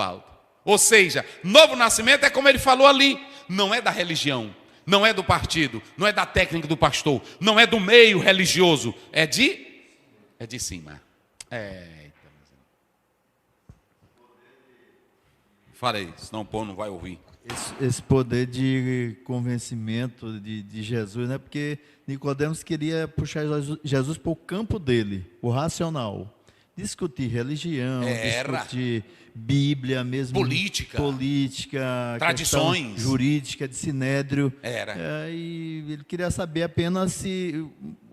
alto. Ou seja, novo nascimento é como ele falou ali. Não é da religião, não é do partido, não é da técnica do pastor, não é do meio religioso. É de cima. Fala aí, senão o povo não vai ouvir. Esse poder de convencimento de Jesus, né? Porque Nicodemos queria puxar Jesus para o campo dele, o racional. Discutir religião, discutir Bíblia mesmo. Política, tradições. Jurídica, de sinédrio. Era. E ele queria saber apenas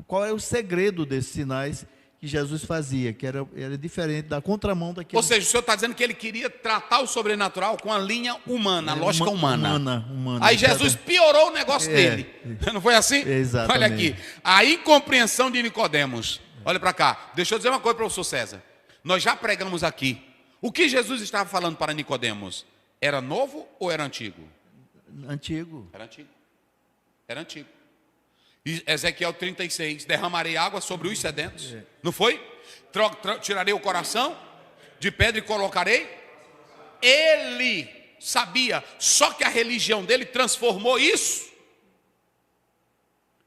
qual é o segredo desses sinais que Jesus fazia, que era diferente da contramão daquilo. Ou seja, o senhor está dizendo que ele queria tratar o sobrenatural com a linha humana, a lógica humana. Humana. Aí Jesus piorou o negócio dele. Não foi assim? Exatamente. Olha aqui, a incompreensão de Nicodemos. Olha para cá, deixa eu dizer uma coisa para o professor César. Nós já pregamos aqui. O que Jesus estava falando para Nicodemos? Era novo ou era antigo? Antigo. Era antigo. Era antigo. E Ezequiel 36, derramarei água sobre os sedentos. Não foi? Tirarei o coração de pedra e colocarei. Ele sabia, só que a religião dele transformou isso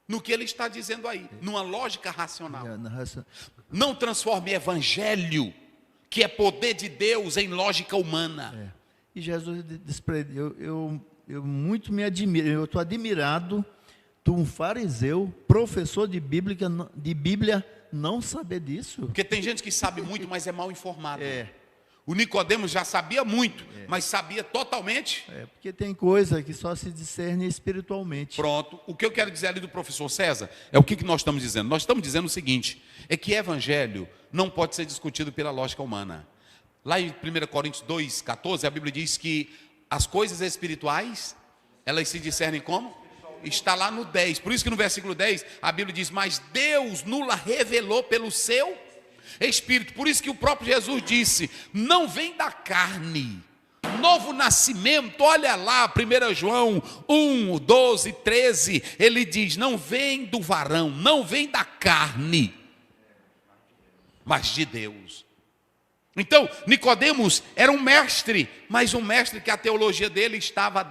no que ele está dizendo aí, numa lógica racional. Não transforme evangelho, que é poder de Deus, em lógica humana. E Jesus disse para ele, eu muito me admiro, eu estou admirado de um fariseu, professor de Bíblia, não saber disso. Porque tem gente que sabe muito, mas é mal informado. O Nicodemos já sabia muito, mas sabia totalmente. Porque tem coisa que só se discerne espiritualmente. Pronto. O que eu quero dizer ali do professor César é o que nós estamos dizendo. Nós estamos dizendo o seguinte, é que evangelho não pode ser discutido pela lógica humana. Lá em 1 Coríntios 2,14, a Bíblia diz que as coisas espirituais, elas se discernem como? Está lá no 10. Por isso que no versículo 10, a Bíblia diz, mas Deus nula revelou pelo seu Espírito. Por isso que o próprio Jesus disse, não vem da carne. Novo nascimento, olha lá, 1 João 1, 12, 13, ele diz, não vem do varão, não vem da carne, mas de Deus. Então, Nicodemos era um mestre, mas um mestre que a teologia dele estava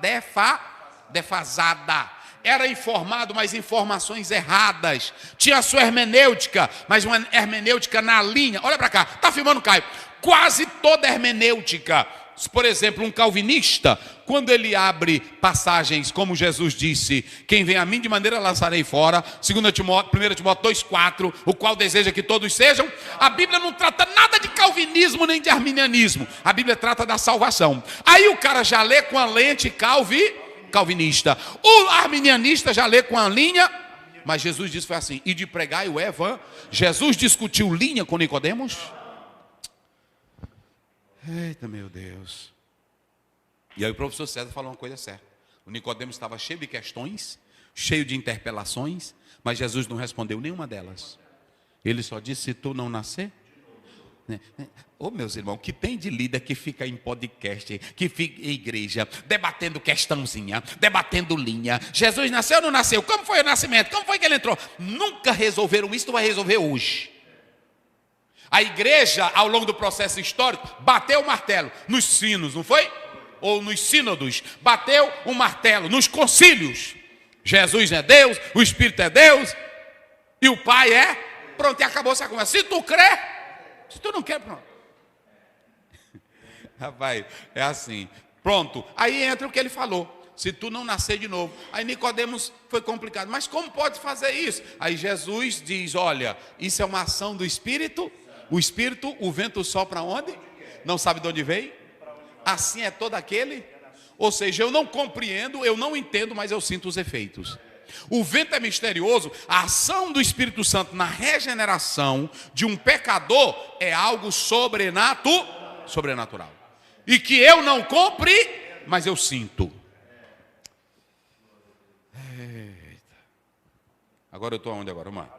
defasada. Era informado, mas informações erradas. Tinha a sua hermenêutica, mas uma hermenêutica na linha. Olha para cá, está filmando, Caio? Quase toda hermenêutica. Por exemplo, um calvinista, quando ele abre passagens, como Jesus disse, quem vem a mim de maneira lançarei fora, 1 Timóteo 2,4, o qual deseja que todos sejam, a Bíblia não trata nada de calvinismo nem de arminianismo, a Bíblia trata da salvação. Aí o cara já lê com a lente calvinista, o arminianista já lê com a linha, mas Jesus disse foi assim, e de pregar o evangelho. Jesus discutiu linha com Nicodemos. Eita, meu Deus. E aí o professor César falou uma coisa certa. O Nicodemos estava cheio de questões, cheio de interpelações, mas Jesus não respondeu nenhuma delas. Ele só disse, se tu não nascer. Ô meus irmãos, que tem de líder que fica em podcast, que fica em igreja, debatendo questãozinha, debatendo linha. Jesus nasceu ou não nasceu? Como foi o nascimento? Como foi que ele entrou? Nunca resolveram isso, tu vai resolver hoje. A igreja, ao longo do processo histórico, bateu o martelo nos sinos, não foi? Ou nos sínodos, bateu o martelo nos concílios. Jesus é Deus, o Espírito é Deus, e o Pai é. Pronto, e acabou-se a conversa. Se tu crê, se tu não quer, pronto. Rapaz, é assim. Pronto, aí entra o que ele falou. Se tu não nascer de novo. Aí Nicodemos foi complicado. Mas como pode fazer isso? Aí Jesus diz, olha, isso é uma ação do Espírito. O Espírito, o vento sopra onde? Não sabe de onde veio? Assim é todo aquele. Ou seja, eu não compreendo, eu não entendo, mas eu sinto os efeitos. O vento é misterioso. A ação do Espírito Santo na regeneração de um pecador é algo sobrenatural. E que eu não compre, mas eu sinto. Eita. Agora eu estou aonde agora, mano?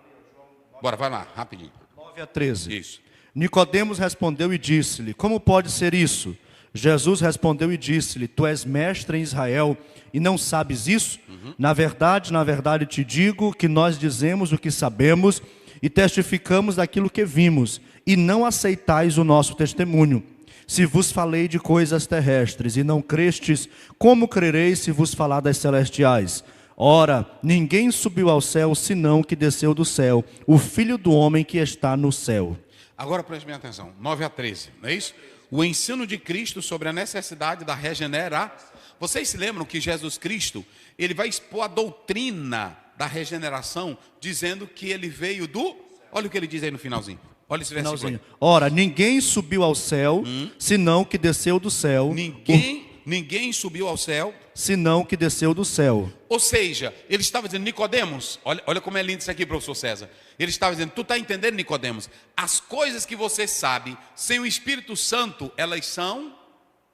Bora, vai lá, rapidinho. 9-13. Isso. Nicodemos respondeu e disse-lhe, como pode ser isso? Jesus respondeu e disse-lhe, tu és mestre em Israel e não sabes isso? Na verdade te digo que nós dizemos o que sabemos e testificamos daquilo que vimos, e não aceitais o nosso testemunho. Se vos falei de coisas terrestres e não crestes, como crereis se vos falar das celestiais? Ora, ninguém subiu ao céu, senão que desceu do céu, o Filho do homem que está no céu. Agora preste minha atenção, 9-13, não é isso? O ensino de Cristo sobre a necessidade da regeneração. Vocês se lembram que Jesus Cristo, ele vai expor a doutrina da regeneração, dizendo que ele veio do... Olha o que ele diz aí no finalzinho. Olha esse versículo aí. Ora, ninguém subiu ao céu, senão que desceu do céu. Ninguém ninguém subiu ao céu, senão que desceu do céu. ou seja, ele estava dizendo, Nicodemos, olha como é lindo isso aqui, professor César. Ele estava dizendo, tu está entendendo, Nicodemos? As coisas que você sabe, sem o Espírito Santo, elas são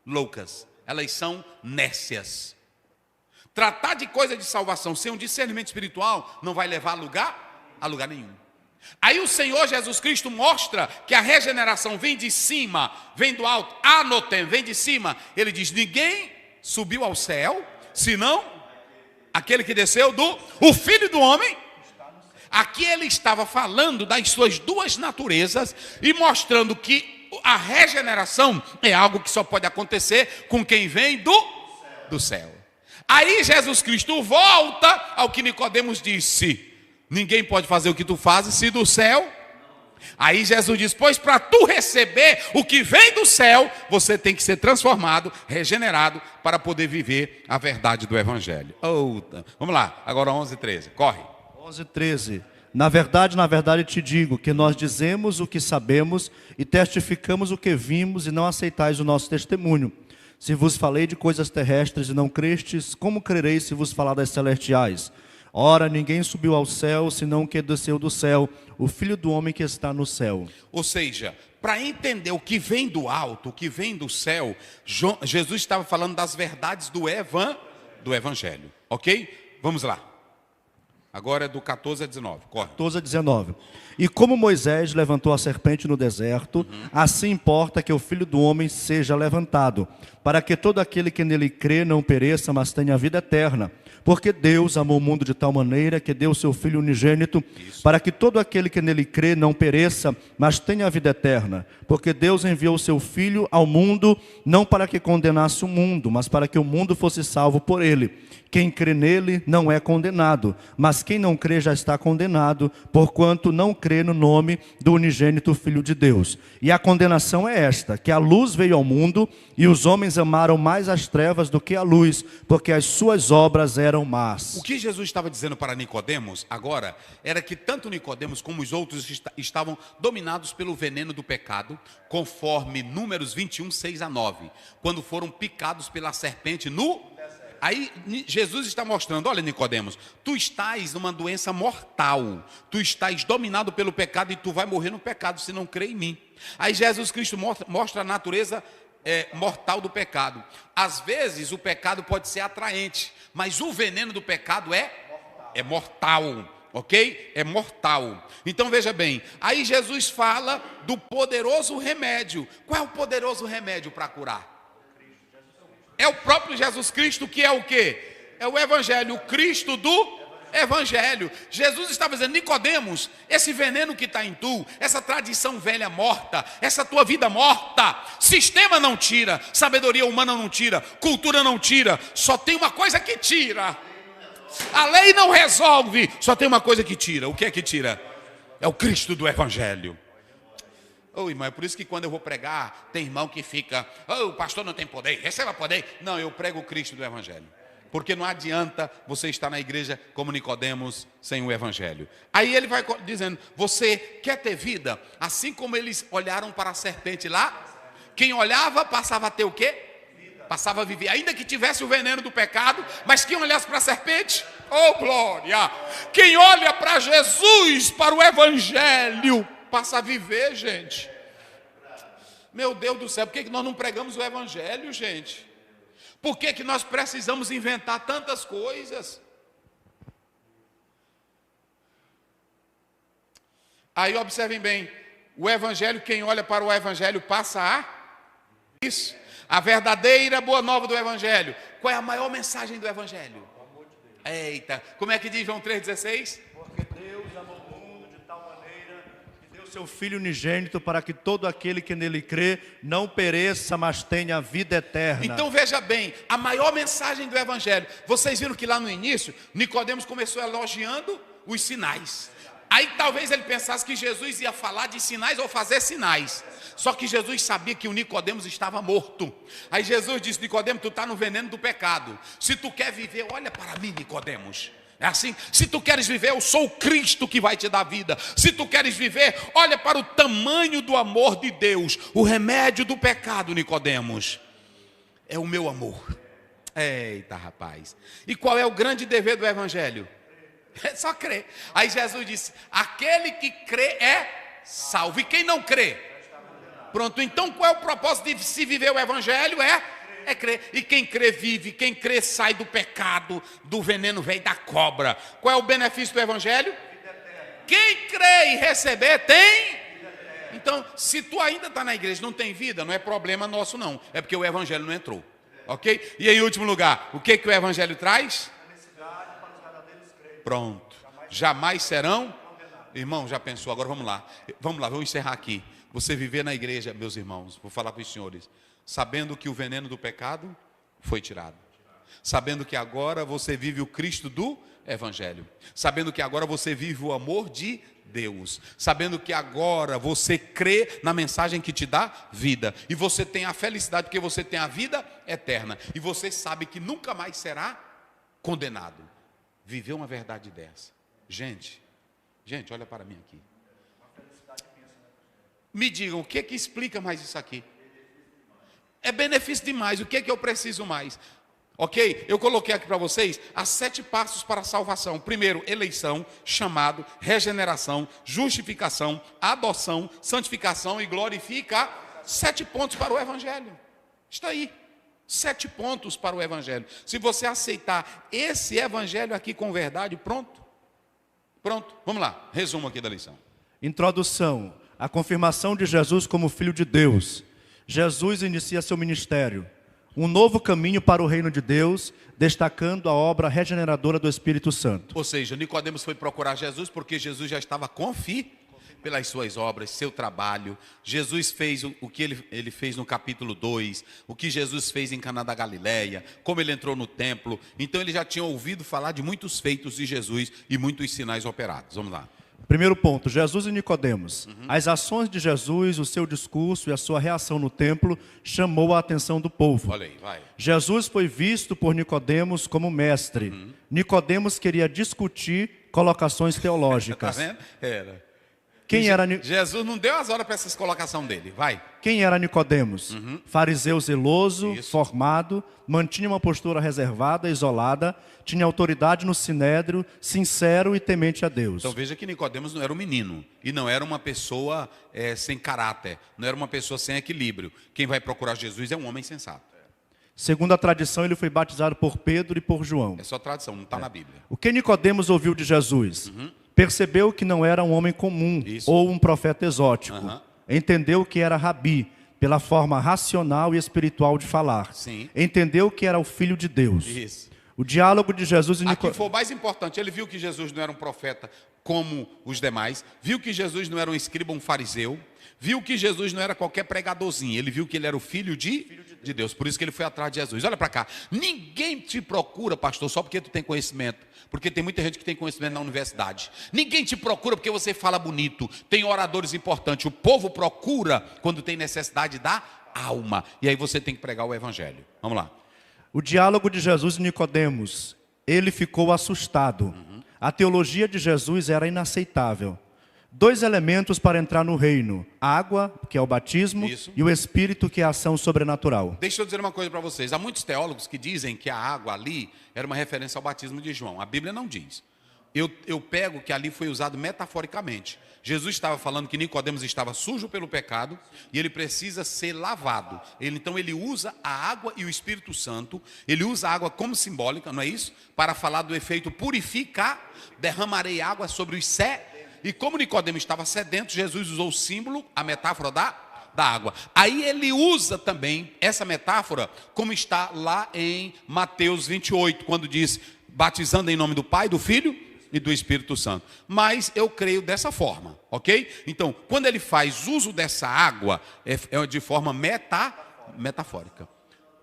loucas, elas são nécias. Tratar de coisa de salvação sem um discernimento espiritual não vai levar a lugar nenhum. Aí o Senhor Jesus Cristo mostra que a regeneração vem de cima, vem do alto, anotem, vem de cima. Ele diz, ninguém subiu ao céu, senão aquele que desceu o Filho do Homem. Aqui ele estava falando das suas duas naturezas e mostrando que a regeneração é algo que só pode acontecer com quem vem do céu. Aí Jesus Cristo volta ao que Nicodemos disse, ninguém pode fazer o que tu fazes se do céu. Aí Jesus diz, pois para tu receber o que vem do céu, você tem que ser transformado, regenerado, para poder viver a verdade do Evangelho. Vamos lá, agora 11:13, corre. 11:13. Na verdade te digo que nós dizemos o que sabemos e testificamos o que vimos e não aceitais o nosso testemunho. Se vos falei de coisas terrestres e não crestes, como crereis se vos falar das celestiais? Ora, ninguém subiu ao céu, senão o que desceu do céu, o Filho do Homem que está no céu. Ou seja, para entender o que vem do alto, o que vem do céu, Jesus estava falando das verdades do Evangelho. Ok? Vamos lá. Agora é do 14 a 19. Corre. 14 a 19. E como Moisés levantou a serpente no deserto, assim importa que o Filho do Homem seja levantado, para que todo aquele que nele crê não pereça, mas tenha vida eterna. Porque Deus amou o mundo de tal maneira que deu o seu Filho unigênito, para que todo aquele que nele crê não pereça, mas tenha a vida eterna. Porque Deus enviou o seu Filho ao mundo, não para que condenasse o mundo, mas para que o mundo fosse salvo por ele. Quem crê nele não é condenado, mas quem não crê já está condenado, porquanto não crê no nome do unigênito Filho de Deus. E a condenação é esta, que a luz veio ao mundo, e os homens amaram mais as trevas do que a luz, porque as suas obras eram más. O que Jesus estava dizendo para Nicodemos agora, era que tanto Nicodemos como os outros estavam dominados pelo veneno do pecado, conforme Números 21, 6 a 9, quando foram picados pela serpente no... Aí Jesus está mostrando, olha Nicodemos, tu estás numa doença mortal, tu estás dominado pelo pecado e tu vai morrer no pecado se não crer em mim. Aí Jesus Cristo mostra a natureza mortal do pecado. Às vezes o pecado pode ser atraente, mas o veneno do pecado é mortal. Ok? É mortal. Então veja bem, aí Jesus fala do poderoso remédio. Qual é o poderoso remédio para curar? É o próprio Jesus Cristo, que é o quê? É o Evangelho, o Cristo do Evangelho. Jesus estava dizendo, Nicodemos, esse veneno que está em tu, essa tradição velha morta, essa tua vida morta, sistema não tira, sabedoria humana não tira, cultura não tira, só tem uma coisa que tira. A lei não resolve, só tem uma coisa que tira. O que é que tira? É o Cristo do Evangelho. Irmão, é por isso que quando eu vou pregar, tem irmão que fica, o pastor não tem poder, receba poder. Não, eu prego o Cristo do Evangelho. Porque não adianta você estar na igreja como Nicodemos sem o Evangelho. Aí ele vai dizendo, você quer ter vida? Assim como eles olharam para a serpente lá, quem olhava passava a ter o quê? Passava a viver, ainda que tivesse o veneno do pecado, mas quem olhasse para a serpente, glória! Quem olha para Jesus, para o Evangelho, passa a viver, gente. Meu Deus do céu, por que nós não pregamos o Evangelho, gente? Por que nós precisamos inventar tantas coisas? Aí observem bem, o Evangelho, quem olha para o Evangelho passa a isso. A verdadeira boa nova do Evangelho. Qual é a maior mensagem do Evangelho? Eita, como é que diz João 3,16? Porque Deus amou o mundo de tal maneira que deu seu Filho unigênito para que todo aquele que nele crê não pereça, mas tenha vida eterna. Então veja bem, a maior mensagem do Evangelho. Vocês viram que lá no início, Nicodemos começou elogiando os sinais. Aí talvez ele pensasse que Jesus ia falar de sinais ou fazer sinais. Só que Jesus sabia que o Nicodemos estava morto. Aí Jesus disse, Nicodemos, tu está no veneno do pecado. Se tu quer viver, olha para mim, Nicodemos. É assim, se tu queres viver, eu sou o Cristo que vai te dar vida. Se tu queres viver, olha para o tamanho do amor de Deus. O remédio do pecado, Nicodemos. É o meu amor. Eita, rapaz. E qual é o grande dever do evangelho? É só crer. Aí Jesus disse: aquele que crê é salvo. E quem não crê? Pronto, então qual é o propósito de se viver o evangelho? É crer. E quem crê vive, quem crê sai do pecado, do veneno velho da cobra. Qual é o benefício do evangelho? Quem crê e receber tem. Então, se tu ainda está na igreja e não tem vida, não é problema nosso não. É porque o evangelho não entrou. Ok? E em último lugar, o que o evangelho traz? Pronto. Jamais serão. Irmão, já pensou? Agora vamos lá. Vamos encerrar aqui. Você viver na igreja, meus irmãos, vou falar para os senhores, sabendo que o veneno do pecado foi tirado. Sabendo que agora você vive o Cristo do evangelho. Sabendo que agora você vive o amor de Deus. Sabendo que agora você crê na mensagem que te dá vida. E você tem a felicidade porque você tem a vida eterna. E você sabe que nunca mais será condenado. Viver uma verdade dessa. Gente, olha para mim aqui. Me digam, o que explica mais isso aqui? É benefício demais. O que eu preciso mais? Ok? Eu coloquei aqui para vocês as 7 passos para a salvação. Primeiro, eleição, chamado, regeneração, justificação, adoção, santificação e glorifica. 7 pontos para o evangelho. Está aí. 7 pontos para o evangelho. Se você aceitar esse evangelho aqui com verdade, pronto. Vamos lá. Resumo aqui da lição. Introdução. A confirmação de Jesus como Filho de Deus. Jesus inicia seu ministério. Um novo caminho para o reino de Deus, destacando a obra regeneradora do Espírito Santo. Ou seja, Nicodemos foi procurar Jesus porque Jesus já estava pelas suas obras, seu trabalho. Jesus fez o que ele fez no capítulo 2, o que Jesus fez em Caná da Galileia, como ele entrou no templo. Então ele já tinha ouvido falar de muitos feitos de Jesus e muitos sinais operados. Vamos lá. Primeiro ponto, Jesus e Nicodemos. As ações de Jesus, o seu discurso e a sua reação no templo chamou a atenção do povo. Olha aí, vai. Jesus foi visto por Nicodemos como mestre. Nicodemos queria discutir colocações teológicas. Tá vendo? Era. Jesus não deu as horas para essas colocações dele. Vai. Quem era Nicodemos? Fariseu zeloso, Isso. formado, mantinha uma postura reservada, isolada, tinha autoridade no sinédrio, sincero e temente a Deus. Então veja que Nicodemos não era um menino e não era uma pessoa sem caráter, não era uma pessoa sem equilíbrio. Quem vai procurar Jesus é um homem sensato. Segundo a tradição, ele foi batizado por Pedro e por João. É só tradição, não está na Bíblia. O que Nicodemos ouviu de Jesus? Percebeu que não era um homem comum ou um profeta exótico. Entendeu que era rabi, pela forma racional e espiritual de falar. Sim. Entendeu que era o Filho de Deus. Isso. O diálogo de Jesus e Aqui Nicodemos. foi o mais importante. Ele viu que Jesus não era um profeta como os demais. Viu que Jesus não era um escriba, um fariseu. Viu que Jesus não era qualquer pregadorzinho. Ele viu que ele era o filho de Deus. Por isso que ele foi atrás de Jesus. Olha para cá. Ninguém te procura, pastor, só porque tu tem conhecimento. Porque tem muita gente que tem conhecimento na universidade. Ninguém te procura porque você fala bonito. Tem oradores importantes. O povo procura quando tem necessidade da alma. E aí você tem que pregar o evangelho. Vamos lá. O diálogo de Jesus e Nicodemos. Ele ficou assustado. A teologia de Jesus era inaceitável. 2 elementos para entrar no reino: a água, que é o batismo, Isso. e o Espírito, que é a ação sobrenatural. Deixa eu dizer uma coisa para vocês. Há muitos teólogos que dizem que a água ali era uma referência ao batismo de João. A Bíblia não diz. Eu pego que ali foi usado metaforicamente. Jesus estava falando que Nicodemos estava sujo pelo pecado e ele precisa ser lavado. Então ele usa a água e o Espírito Santo. Ele usa a água como simbólica, não é isso? Para falar do efeito purificar. Derramarei água sobre os E como Nicodemos estava sedento, Jesus usou o símbolo, a metáfora da água. Aí ele usa também essa metáfora, como está lá em Mateus 28, quando diz, batizando em nome do Pai, do Filho e do Espírito Santo. Mas eu creio dessa forma, ok? Então, quando ele faz uso dessa água, é de forma metafórica.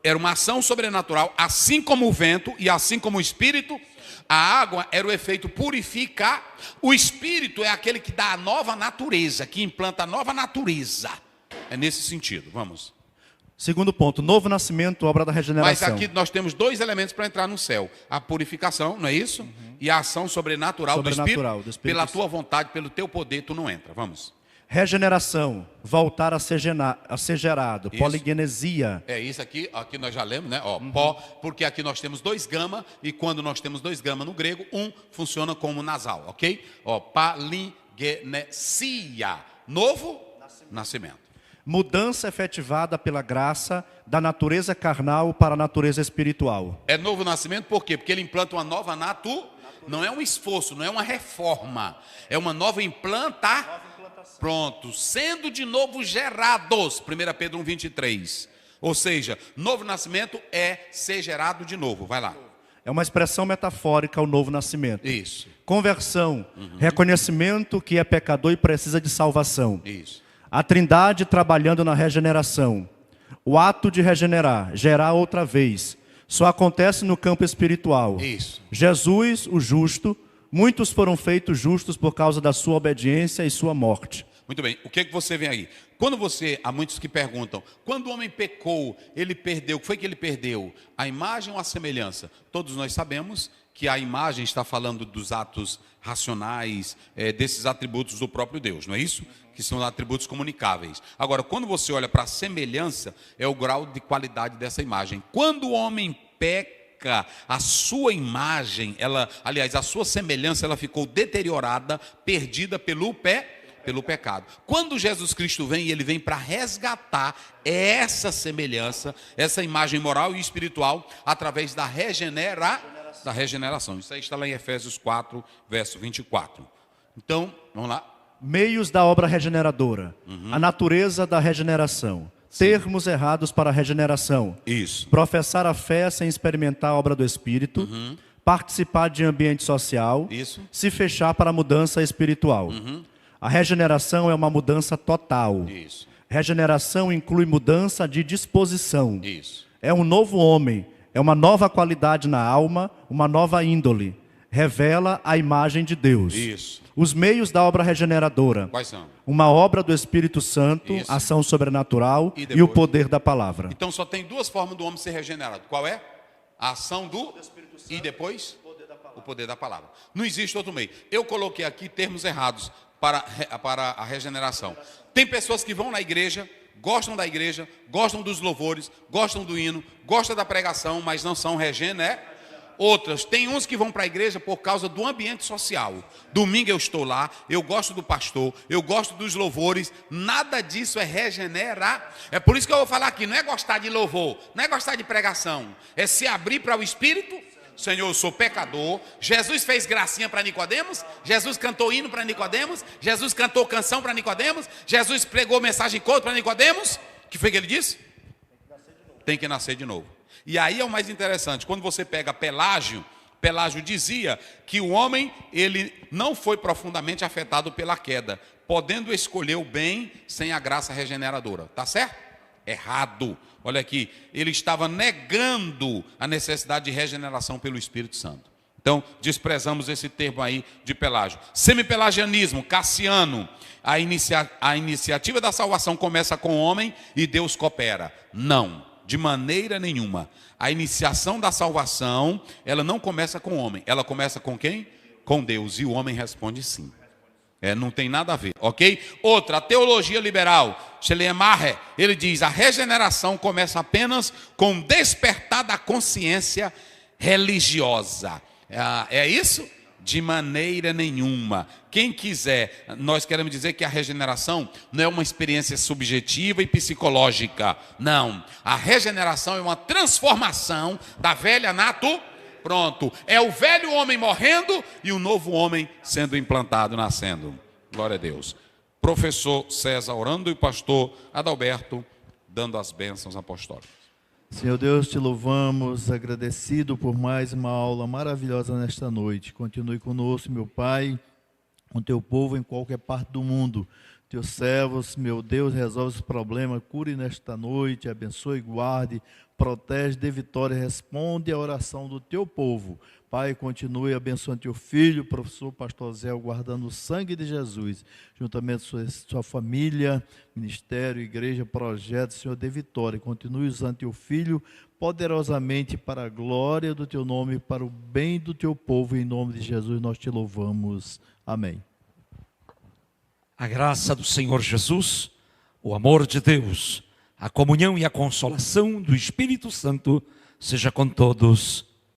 Era uma ação sobrenatural, assim como o vento e assim como o Espírito. A água era o efeito purificar. O Espírito é aquele que dá a nova natureza, que implanta a nova natureza. É nesse sentido, vamos. Segundo ponto, novo nascimento, obra da regeneração. Mas aqui nós temos 2 elementos para entrar no céu. A purificação, não é isso? E a ação sobrenatural do Espírito. Pela tua vontade, pelo teu poder, tu não entra. Vamos. Regeneração, voltar a ser gerado. Isso. Poligenesia. É isso aqui nós já lemos, né? Ó, porque aqui nós temos 2 gama, e quando nós temos 2 gama no grego, funciona como nasal, ok? Ó, poligenesia, novo nascimento. Mudança efetivada pela graça da natureza carnal para a natureza espiritual. É novo nascimento por quê? Porque ele implanta uma nova não é um esforço, não é uma reforma, é uma nova Pronto, sendo de novo gerados, 1 Pedro 1,23. Ou seja, novo nascimento é ser gerado de novo. Vai lá. É uma expressão metafórica, o novo nascimento. Isso. Conversão, reconhecimento que é pecador e precisa de salvação. Isso. A Trindade trabalhando na regeneração. O ato de regenerar, gerar outra vez, só acontece no campo espiritual. Isso. Jesus, o justo, muitos foram feitos justos por causa da sua obediência e sua morte. Muito bem, o que você vê aí? Há muitos que perguntam, quando o homem pecou, ele perdeu, o que foi que ele perdeu? A imagem ou a semelhança? Todos nós sabemos que a imagem está falando dos atos racionais, desses atributos do próprio Deus, não é isso? Que são atributos comunicáveis. Agora, quando você olha para a semelhança, é o grau de qualidade dessa imagem. Quando o homem peca, a sua imagem, a sua semelhança, ela ficou deteriorada, perdida pelo pecado. Quando Jesus Cristo vem, ele vem para resgatar essa semelhança, essa imagem moral e espiritual, através da regeneração. Isso aí está lá em Efésios 4, verso 24. Então, vamos lá. Meios da obra regeneradora. A natureza da regeneração. Termos errados para a regeneração. Isso. Professar a fé sem experimentar a obra do Espírito. Participar de ambiente social. Isso. Se fechar para a mudança espiritual. A regeneração é uma mudança total. Isso. Regeneração inclui mudança de disposição. Isso. É um novo homem, é uma nova qualidade na alma, uma nova índole. Revela a imagem de Deus. Isso. Os meios da obra regeneradora. Quais são? Uma obra do Espírito Santo, Isso. ação sobrenatural E o poder da palavra. Então só tem 2 formas do homem ser regenerado. Qual é? A ação do Espírito Santo, e depois o poder da palavra. Não existe outro meio. Eu coloquei aqui termos errados para a regeneração. Tem pessoas que vão na igreja, gostam da igreja, gostam dos louvores, gostam do hino, gostam da pregação, mas não são Outras, tem uns que vão para a igreja por causa do ambiente social. Domingo eu estou lá, eu gosto do pastor, eu gosto dos louvores, nada disso é regenerar. É por isso que eu vou falar aqui, não é gostar de louvor, não é gostar de pregação, é se abrir para o Espírito. Senhor, eu sou pecador. Jesus fez gracinha para Nicodemos, Jesus cantou hino para Nicodemos, Jesus cantou canção para Nicodemos, Jesus pregou mensagem curta para Nicodemos. O que foi que ele disse? Tem que nascer de novo. E aí é o mais interessante, quando você pega Pelágio dizia que o homem, ele não foi profundamente afetado pela queda, podendo escolher o bem sem a graça regeneradora. Tá certo? Errado. Olha aqui, ele estava negando a necessidade de regeneração pelo Espírito Santo. Então, desprezamos esse termo aí de Pelágio. Semipelagianismo, Cassiano. A iniciativa da salvação começa com o homem e Deus coopera. Não, de maneira nenhuma. A iniciação da salvação, ela não começa com o homem. Ela começa com quem? Com Deus. E o homem responde sim. Não tem nada a ver, ok? Outra, a teologia liberal, Schleiermacher, ele diz, a regeneração começa apenas com o despertar da consciência religiosa. É isso? De maneira nenhuma. Quem quiser, nós queremos dizer que a regeneração não é uma experiência subjetiva e psicológica. Não, a regeneração é uma transformação da velha Pronto, é o velho homem morrendo e o novo homem sendo implantado, nascendo. Glória a Deus. Professor César orando e pastor Adalberto dando as bênçãos apostólicas. Senhor Deus, te louvamos, agradecido por mais uma aula maravilhosa nesta noite. Continue conosco, meu Pai, com teu povo em qualquer parte do mundo. Teus servos, meu Deus, resolve os problemas, cure nesta noite, abençoe, guarde, protege, dê vitória, responde a oração do teu povo. Pai, continue abençoando teu filho, professor Pastor Zé, guardando o sangue de Jesus, juntamente sua família, ministério, igreja, projeto, Senhor, dê vitória. Continue usando teu filho poderosamente para a glória do teu nome, para o bem do teu povo. Em nome de Jesus nós te louvamos. Amém. A graça do Senhor Jesus, o amor de Deus, a comunhão e a consolação do Espírito Santo seja com todos.